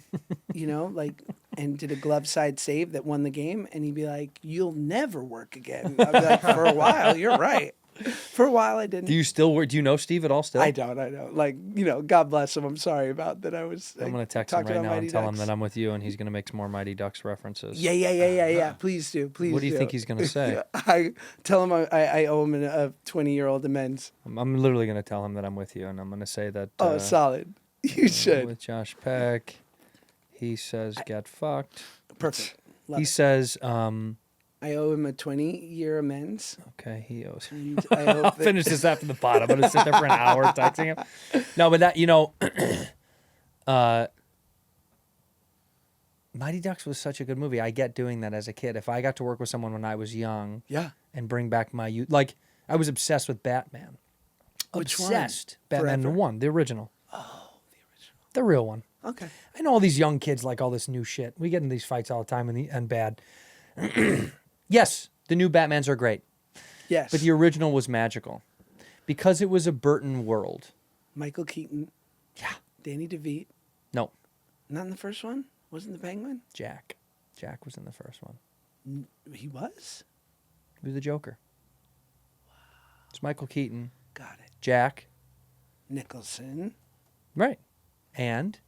G: you know, like, and did a glove side save that won the game? And he'd be like, you'll never work again. I'd be like, for a while, you're right. For a while, I didn't.
A: Do you still work? Do you know Steve at all still?
G: I don't. Like, you know, God bless him. I'm sorry about that.
A: I'm going to text him right now and tell him that I'm with you, and he's going to make some more Mighty Ducks references.
G: Yeah. Please do.
A: What do you think he's going to say?
G: I tell him I owe him a 20-year-old amends.
A: I'm literally going to tell him that I'm with you, and I'm going to say that.
G: Solid. You should.
A: With Josh Peck, he says, get fucked.
G: Perfect. Love
A: He
G: it.
A: says,
G: I owe him a 20-year amends.
A: okay, he owes.
G: And I hope
A: I'll
G: that-
A: finish this after the pod. I'm going to sit there for an hour texting him. No, but that, you know, Mighty Ducks was such a good movie. I get doing that as a kid. If I got to work with someone when I was young
G: Yeah.
A: and bring back my youth, like, I was obsessed with Batman.
G: Which one?
A: Obsessed. Batman
G: Forever?
A: the one, the original. Oh, the original. The real one.
G: Okay.
A: I know all these young kids like all this new shit. We get in these fights all the time and bad. Yes, the new Batmans are great,
G: Yes.
A: but the original was magical because it was a Burton world.
G: Michael Keaton.
A: Yeah.
G: Danny DeVito.
A: No,
G: Not in the first one? Wasn't the Penguin?
A: Jack. Jack was in the first one.
G: He was?
A: He was the Joker. It's Michael Keaton,
G: Got it.
A: Jack,
G: Nicholson.
A: right, and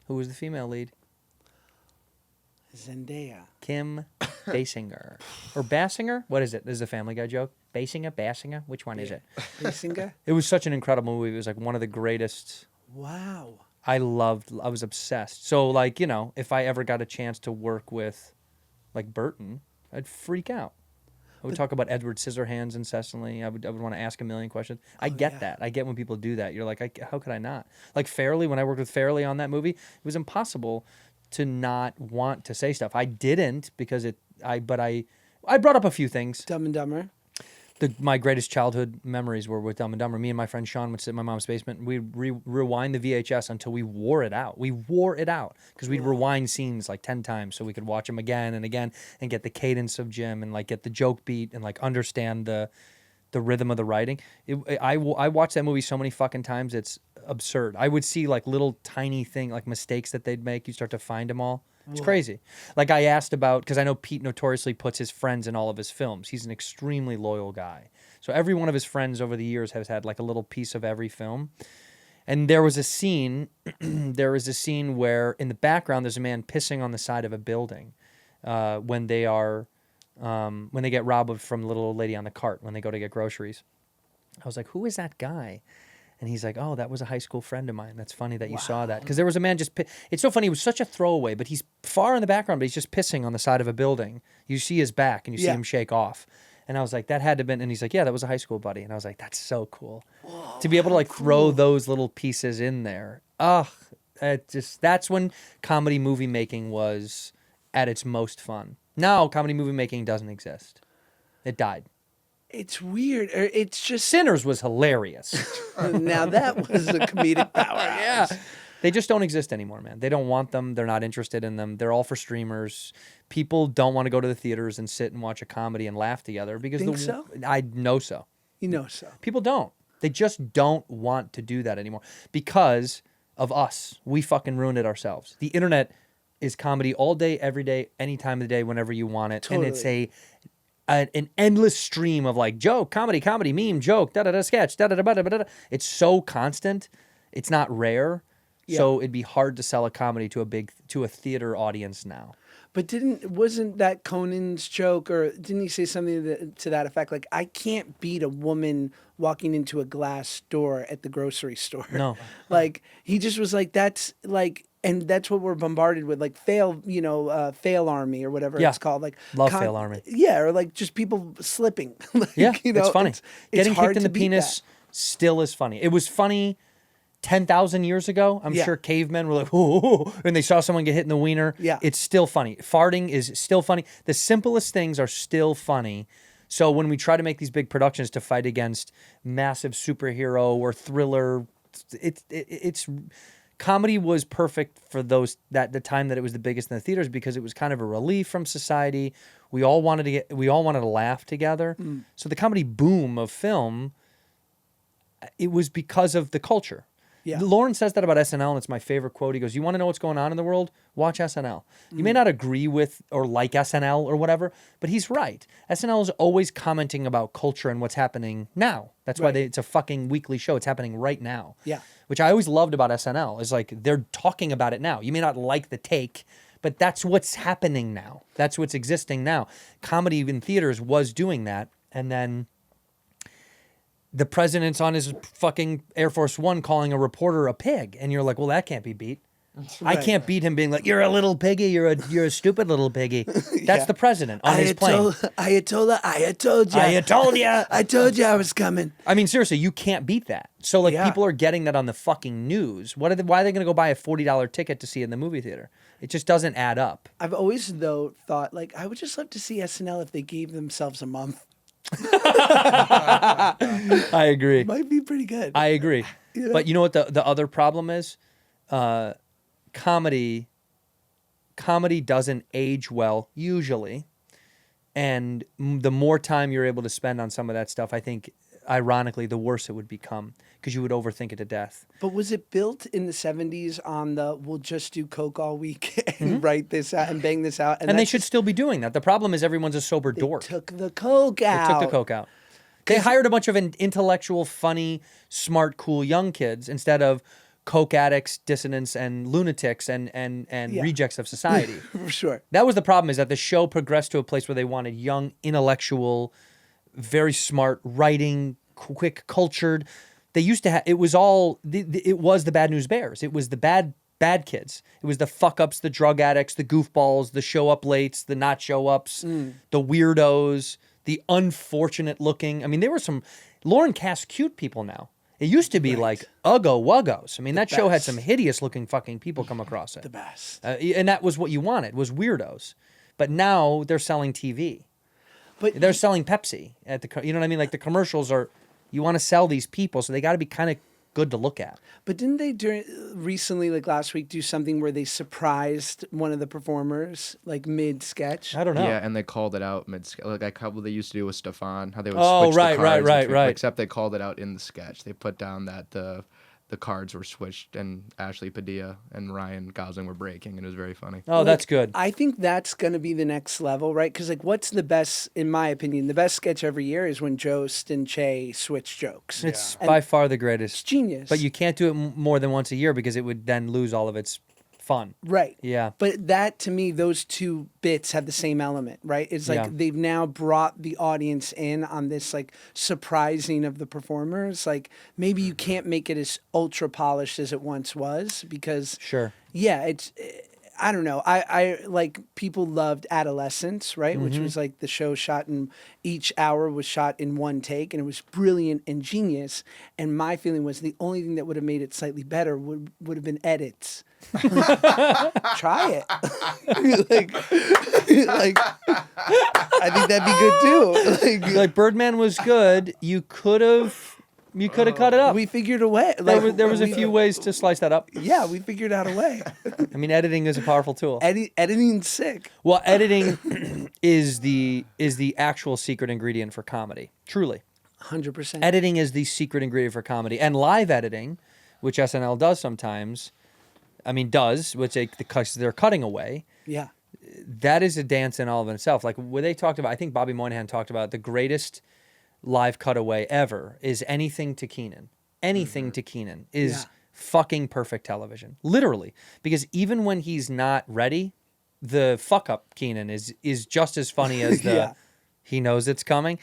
A: who was the female lead?
G: Zendaya.
A: Kim Basinger. Or Basinger? What is it? This is a Family Guy joke. Basinger? Which one is it?
G: Basinger?
A: It was such an incredible movie. It was like one of the greatest.
G: Wow.
A: I was obsessed. So, like, you know, if I ever got a chance to work with, like, Burton, I'd freak out. I would talk about Edward Scissorhands incessantly. I would want to ask a million questions. I get that. I get when people do that. You're like, how could I not? Like Farrelly, when I worked with Farrelly on that movie, it was impossible to not want to say stuff. I didn't because I brought up a few things.
G: Dumb and Dumber.
A: My greatest childhood memories were with Dumb and Dumber. Me and my friend Sean would sit in my mom's basement and we'd rewind the VHS until we wore it out. We wore it out because we'd rewind scenes like 10 times so we could watch them again and again and get the cadence of Jim and like get the joke beat and like understand the rhythm of the writing. I watched that movie so many fucking times, it's absurd. I would see like little tiny like mistakes that they'd make. You start to find them all. It's crazy. Like I asked about, because I know Pete notoriously puts his friends in all of his films. He's an extremely loyal guy. So every one of his friends over the years has had like a little piece of every film. And there was a scene, where in the background there's a man pissing on the side of a building when they get robbed from the little old lady on the cart when they go to get groceries. I was like, who is that guy? And he's like, oh, that was a high school friend of mine. That's funny that you saw that. Because there was a man just... It's so funny. It was such a throwaway, but he's far in the background, but he's just pissing on the side of a building. You see his back, and you see him shake off. And I was like, that had to have been... And he's like, yeah, that was a high school buddy. And I was like, that's so cool. To be able to, like, throw those little pieces in there. That's when comedy movie making was at its most fun. Now, comedy movie making doesn't exist. It died.
G: It's weird. It's just...
A: Sinners was hilarious.
G: Now that was a comedic powerhouse.
A: Yeah. They just don't exist anymore, man. They don't want them. They're not interested in them. They're all for streamers. People don't want to go to the theaters and sit and watch a comedy and laugh together because
G: Think so?
A: I know so.
G: You know so.
A: People don't. They just don't want to do that anymore because of us. We fucking ruined it ourselves. The internet is comedy all day, every day, any time of the day, whenever you want it.
G: Totally.
A: And it's an endless stream of like joke, comedy, meme, joke, sketch, It's so constant. It's not rare.
G: Yeah.
A: So it'd be hard to sell a comedy to a theater audience now.
G: But wasn't that Conan's joke, or didn't he say something to that effect? Like, I can't beat a woman walking into a glass door at the grocery store.
A: No.
G: Like, he just was like, that's like, and that's what we're bombarded with, like fail army or whatever it's called. Like
A: Love fail army.
G: Yeah, or like just people slipping. Like,
A: Yeah,
G: you know,
A: it's funny.
G: It's
A: Getting
G: hard
A: kicked in
G: to
A: the
G: beat
A: penis
G: that.
A: still is funny. It was funny 10,000 years ago. I'm sure cavemen were like, ooh, and they saw someone get hit in the wiener.
G: Yeah.
A: It's still funny. Farting is still funny. The simplest things are still funny. So when we try to make these big productions to fight against massive superhero or thriller, it's comedy was perfect for the time that it was the biggest in the theaters because it was kind of a relief from society. We all wanted to laugh together. So the comedy boom of film, it was because of the culture.
G: Yeah.
A: Lauren says that about SNL, and it's my favorite quote. He goes, "You want to know what's going on in the world? Watch SNL. You may not agree with or like SNL or whatever, but he's right. SNL is always commenting about culture and what's happening now. That's why it's a fucking weekly show. It's happening right now.
G: Yeah.
A: Which I always loved about SNL is like they're talking about it now. You may not like the take, but that's what's happening now. That's what's existing now. Comedy in theaters was doing that, and then the president's on his fucking Air Force One calling a reporter a pig, and you're like, well, that can't be beat. I can't beat him being like, you're a little piggy, you're a stupid little piggy. That's the president on his plane.
G: I told you.
A: I told ya.
G: I told you I was coming.
A: I mean, seriously, you can't beat that. So like people are getting that on the fucking news. Why are they going to go buy a $40 ticket to see it in the movie theater? It just doesn't add up.
G: I've always though thought like I would just love to see SNL if they gave themselves a month.
A: I agree.
G: Might be pretty good.
A: I agree.
G: You know?
A: But you know what the other problem is? Comedy doesn't age well usually. And the more time you're able to spend on some of that stuff, I think, ironically, the worse it would become because you would overthink it to death.
G: But was it built in the 70s on the we'll just do coke all week and write this out and bang this out?
A: And they should still be doing that. The problem is everyone's a sober dork.
G: Took the coke out.
A: They took the coke out. They hired a bunch of intellectual, funny, smart, cool young kids instead of coke addicts, dissonants, and lunatics and rejects of society.
G: For sure.
A: That was the problem, is that the show progressed to a place where they wanted young, intellectual, very smart, writing, quick, cultured. They used to have, it was the Bad News Bears. It was the bad kids. It was the fuck-ups, the drug addicts, the goofballs, the show-up-lates, the not-show-ups, the weirdos, the unfortunate-looking. I mean, there were some, Lauren casts cute people now. It used to be like uggo-wuggos. I mean, that show had some hideous-looking fucking people come across it.
G: The best.
A: And that was what you wanted, was weirdos. But now they're selling TV.
G: But
A: They're selling Pepsi at the, you know what I mean? Like the commercials are, you want to sell these people, so they got to be kind of good to look at.
G: But didn't they recently, like last week, do something where they surprised one of the performers, like mid-sketch?
A: I don't know.
H: Yeah, and they called it out mid-sketch. Like a couple they used to do with Stefan, how they would switch
A: right,
H: the cards.
A: right.
H: Except they called it out in the sketch. They put down that the cards were switched and Ashley Padilla and Ryan Gosling were breaking, and it was very funny.
A: Oh, that's good.
G: I think that's going to be the next level, right? Because, like, what's the best, in my opinion, the best sketch every year is when Jost and Che switch jokes.
A: It's by far the greatest.
G: It's genius.
A: But you can't do it more than once a year because it would then lose all of its fun.
G: Right.
A: Yeah.
G: But that, to me, those two bits have the same element, right? It's like they've now brought the audience in on this, like, surprising of the performers. Like, maybe you can't make it as ultra polished as it once was because...
A: Sure.
G: Yeah, it's... I don't know. I like, people loved Adolescence, right? Which was like the show shot in, each hour was shot in one take, and it was brilliant and genius. And my feeling was the only thing that would have made it slightly better would have been edits. Try it. like, I think that'd be good too.
A: Like Birdman was good. You could have cut it up.
G: We figured a way. Like,
A: There was a few ways to slice that up.
G: Yeah, we figured out a way.
A: I mean, editing is a powerful tool.
G: Editing's sick.
A: Well, editing is the actual secret ingredient for comedy. Truly.
G: 100%.
A: Editing is the secret ingredient for comedy. And live editing, which SNL does sometimes, which because they're cutting away.
G: Yeah.
A: That is a dance in all of itself. Like what they talked about, I think Bobby Moynihan talked about the greatest live cutaway ever is Anything to Keenan. Anything to Keenan is fucking perfect television. Literally. Because even when he's not ready, the fuck up Keenan is just as funny as the he knows it's coming.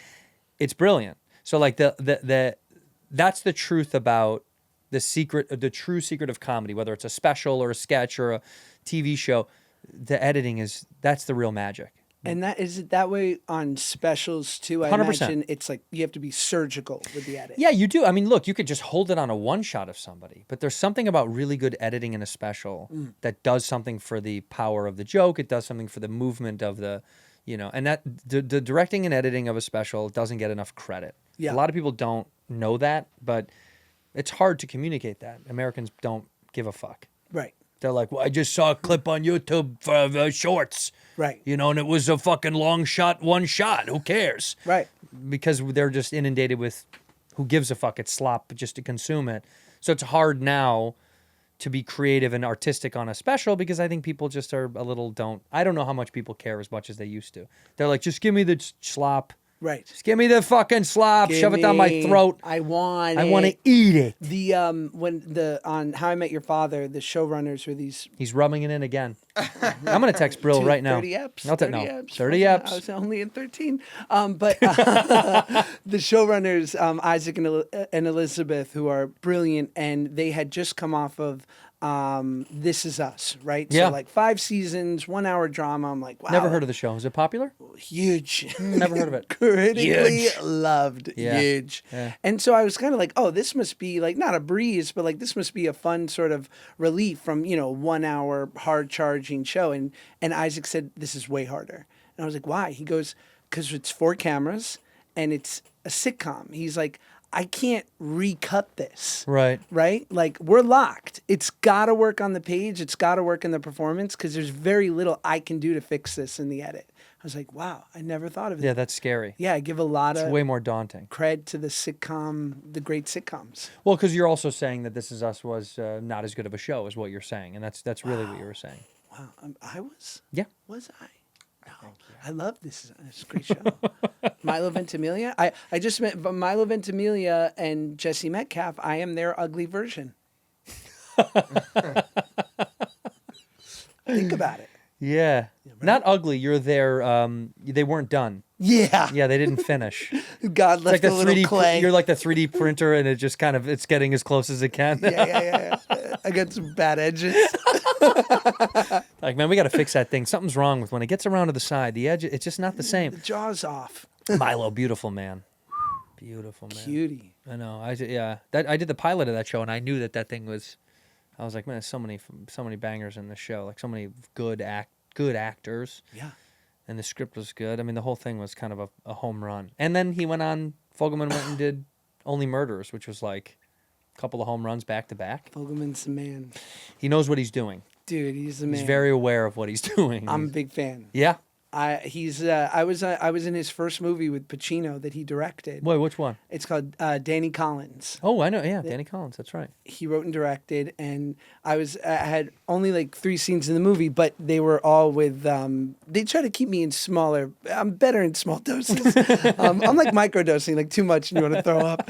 A: It's brilliant. So like that's the truth about the true secret of comedy, whether it's a special or a sketch or a TV show. The editing that's the real magic.
G: And is it that way on specials too? I
A: 100%.
G: imagine it's like you have to be surgical with the edit.
A: Yeah, you do. I mean, look, you could just hold it on a one shot of somebody, but there's something about really good editing in a special that does something for the power of the joke. It does something for the movement of the, and that the directing and editing of a special doesn't get enough credit.
G: Yeah.
A: A lot of people don't know that, but it's hard to communicate that. Americans don't give a fuck.
G: Right.
A: They're like, well, I just saw a clip on YouTube for shorts.
G: Right.
A: You know, and it was a fucking long shot, one shot. Who cares?
G: Right.
A: Because they're just inundated with who gives a fuck. It's slop just to consume it. So it's hard now to be creative and artistic on a special because I think people just are a little I don't know how much people care as much as they used to. They're like, just give me the slop.
G: Right.
A: Just give me the fucking slop. Shove it down my throat.
G: I want
A: to eat it.
G: The on How I Met Your Father, the showrunners were these.
A: He's rubbing it in again. I'm gonna text Brill right now.
G: 30 eps.
A: Not that,
G: 30
A: no.
G: eps.
A: 30 eps.
G: I was only in 13. But the showrunners, Isaac and Elizabeth, who are brilliant, and they had just come off of This Is Us, right?
A: Yeah.
G: So like 5 seasons, 1 hour drama. I'm like, wow.
A: Never heard of the show. Is it popular?
G: Huge.
A: Never heard of it.
G: Critically
A: Huge.
G: loved.
A: Yeah.
G: Huge.
A: Yeah.
G: And so I was kind of like, oh, this must be like not a breeze, but like this must be a fun sort of relief from, 1 hour hard charging show. And Isaac said, this is way harder. And I was like, why? He goes, because it's 4 cameras and it's a sitcom. He's like, I can't recut this.
A: Right.
G: Right? Like, we're locked. It's got to work on the page. It's got to work in the performance because there's very little I can do to fix this in the edit. I was like, wow, I never thought of it.
A: Yeah, that's scary.
G: Yeah, I give a lot
A: It's
G: of
A: way more daunting.
G: cred to the great sitcoms.
A: Well, because you're also saying that This Is Us was not as good of a show as what you're saying, and that's really what you were saying.
G: Wow, I was?
A: Yeah.
G: Was I? No, I love this. It's a great show. Milo Ventimiglia. I just met Milo Ventimiglia and Jesse Metcalf. I am their ugly version. Think about it.
A: Yeah. Not ugly. You're there. They weren't done.
G: Yeah.
A: Yeah, they didn't finish.
G: God left a little
A: 3D
G: clay.
A: You're like the 3D printer, and it just kind of it's getting as close as it can.
G: Yeah. I got some bad edges.
A: Like, man, we got to fix that thing. Something's wrong with when it gets around to the side. The edge, it's just not the
G: The
A: same.
G: jaw's off.
A: Milo, beautiful man. Beautiful man.
G: Cutie.
A: I know. I did the pilot of that show, and I knew that thing was. I was like, man, there's so many bangers in the show. Like so many good actors.
G: Yeah.
A: And the script was good. I mean, the whole thing was kind of a home run. And then Fogelman went and did Only Murders, which was like a couple of home runs back to back.
G: Fogelman's the man.
A: He knows what he's doing.
G: Dude, he's the man.
A: He's very aware of what he's doing.
G: I'm a big fan.
A: Yeah.
G: I was in his first movie with Pacino that he directed.
A: Boy, which one?
G: It's called Danny Collins.
A: Oh, I know. Yeah, Danny Collins. That's right.
G: He wrote and directed, and I had only like 3 scenes in the movie, but they were all with. They try to keep me in smaller. I'm better in small doses. I'm like microdosing, like too much, and you want to throw up.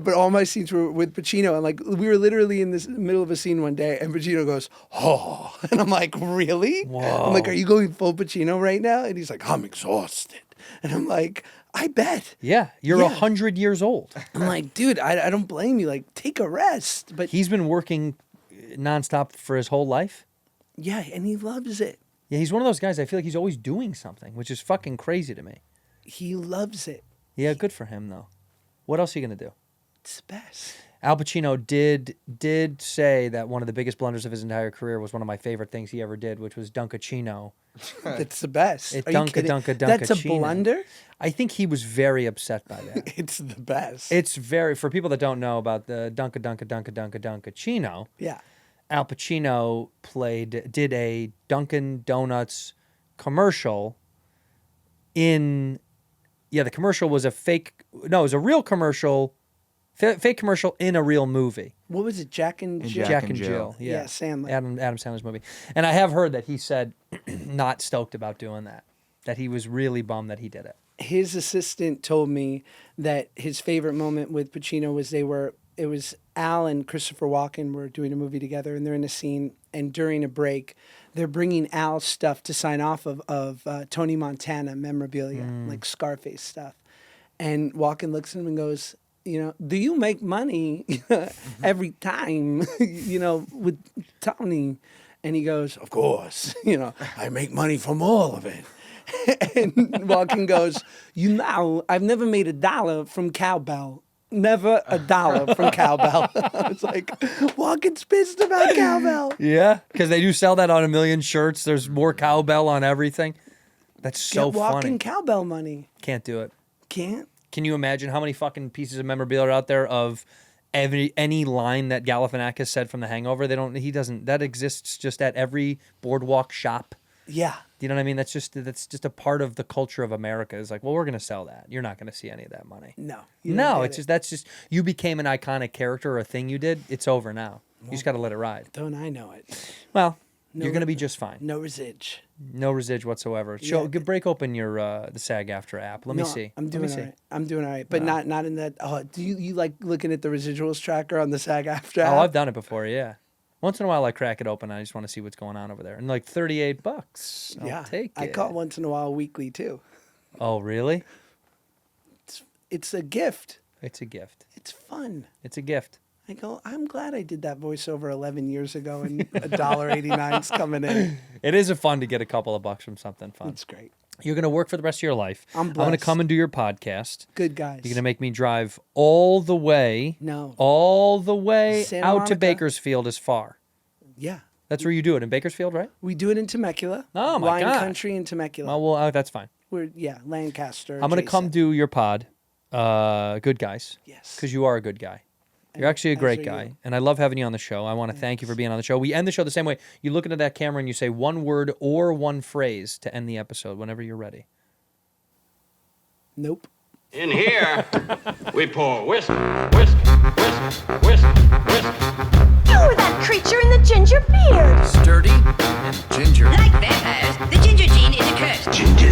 G: But all my scenes were with Pacino, and like we were literally in this middle of a scene one day, and Pacino goes, "Oh," and I'm like, "Really?"
A: Whoa.
G: I'm like, "Are you going full Pacino right now?" And he's like, "I'm exhausted," and I'm like, "I bet."
A: Yeah, you're
G: Yeah.
A: 100 years old.
G: I'm like, "Dude, I don't blame you. Like, take a rest." But
A: He's been working nonstop for his whole life.
G: yeah, and he loves it.
A: Yeah, he's one of those guys. I feel like he's always doing something, which is fucking crazy to me.
G: He loves it.
A: Yeah, good for him though. What else are you gonna do?
G: It's the best.
A: Al Pacino did say that one of the biggest blunders of his entire career was one of my favorite things he ever did, which was Dunkachino.
G: It's the best.
A: It
G: Are you
A: Dunka
G: kidding?
A: Dunka
G: That's a
A: Dunkachino.
G: blunder?
A: I think he was very upset by that.
G: It's the best.
A: It's very, for people that don't know about the Dunkachino,
G: yeah.
A: Al Pacino did a Dunkin' Donuts commercial the commercial was it was a real commercial, fake commercial in a real movie.
G: What was it? Jack and Jill?
A: Jack and Jill.
G: Yeah, Sandler.
A: Adam Sandler's movie. And I have heard that he said not stoked about doing that he was really bummed that he did it.
G: His assistant told me that his favorite moment with Pacino was it was Al and Christopher Walken were doing a movie together, and they're in a scene, and during a break, they're bringing Al stuff to sign off of Tony Montana memorabilia, like Scarface stuff. And Walken looks at him and goes, do you make money every time, with Tony? And he goes, of course, I make money from all of it. And Walken goes, I've never made $1 from cowbell. Never $1 from cowbell. I was like, Walken's pissed about cowbell.
A: Yeah, because they do sell that on a million shirts. There's more cowbell on everything. That's so
G: Get Walken
A: funny.
G: cowbell money.
A: Can't do it.
G: Can't?
A: Can you imagine how many fucking pieces of memorabilia are out there of any line that Galifianakis said from The Hangover. He doesn't. That exists just at every boardwalk shop.
G: Yeah.
A: Do you know what I mean? That's just a part of the culture of America. It's like, well, we're gonna sell that. You're not gonna see any of that money.
G: No.
A: No, that's just you became an iconic character or a thing you did. It's over now. You just got to let it ride.
G: Don't I know it?
A: Well,
G: No
A: you're gonna be just fine.
G: No residge.
A: No residge whatsoever. Break open your the SAG-AFTRA app. Let me see.
G: I'm doing all right. I'm doing all right, but not in that. Oh, do you like looking at the residuals tracker on the SAG-AFTRA app?
A: Oh, I've done it before. Yeah. Once in a while, I crack it open. I just want to see what's going on over there. And like $38. I'll take it.
G: I caught once in a while weekly too.
A: Oh, really?
G: It's a gift.
A: It's a gift.
G: It's fun.
A: It's a gift.
G: I go, I'm glad I did that voiceover 11 years ago and $1.89's coming in.
A: It is fun to get a couple of bucks from something fun.
G: It's great.
A: You're going to work for the rest of your life.
G: I'm
A: going to
G: blessed.
A: come and do your podcast.
G: Good guys.
A: You're going to make me drive all the way. All the way
G: Santa
A: out to
G: Monica.
A: Bakersfield as far.
G: Yeah.
A: That's where you do it, in Bakersfield, right?
G: We do it in Temecula.
A: Oh, my
G: Wine
A: God.
G: Country in Temecula.
A: Oh, well, that's fine.
G: We're, Lancaster.
A: I'm going to come
G: adjacent.
A: do your pod, Good Guys.
G: Yes.
A: Because you are a good guy. You're actually a
G: as
A: great
G: are
A: guy,
G: you.
A: and I love having you on the show. I want to thank you for being on the show. We end the show the same way. You look into that camera and you say one word or one phrase to end the episode whenever you're ready.
G: Nope.
B: In here, we pour whisk, whisk, whisk, whisk, whisk.
I: You were that creature in the ginger beard.
D: Sturdy and ginger.
E: Like vampires, the ginger gene is a curse.
F: Ginger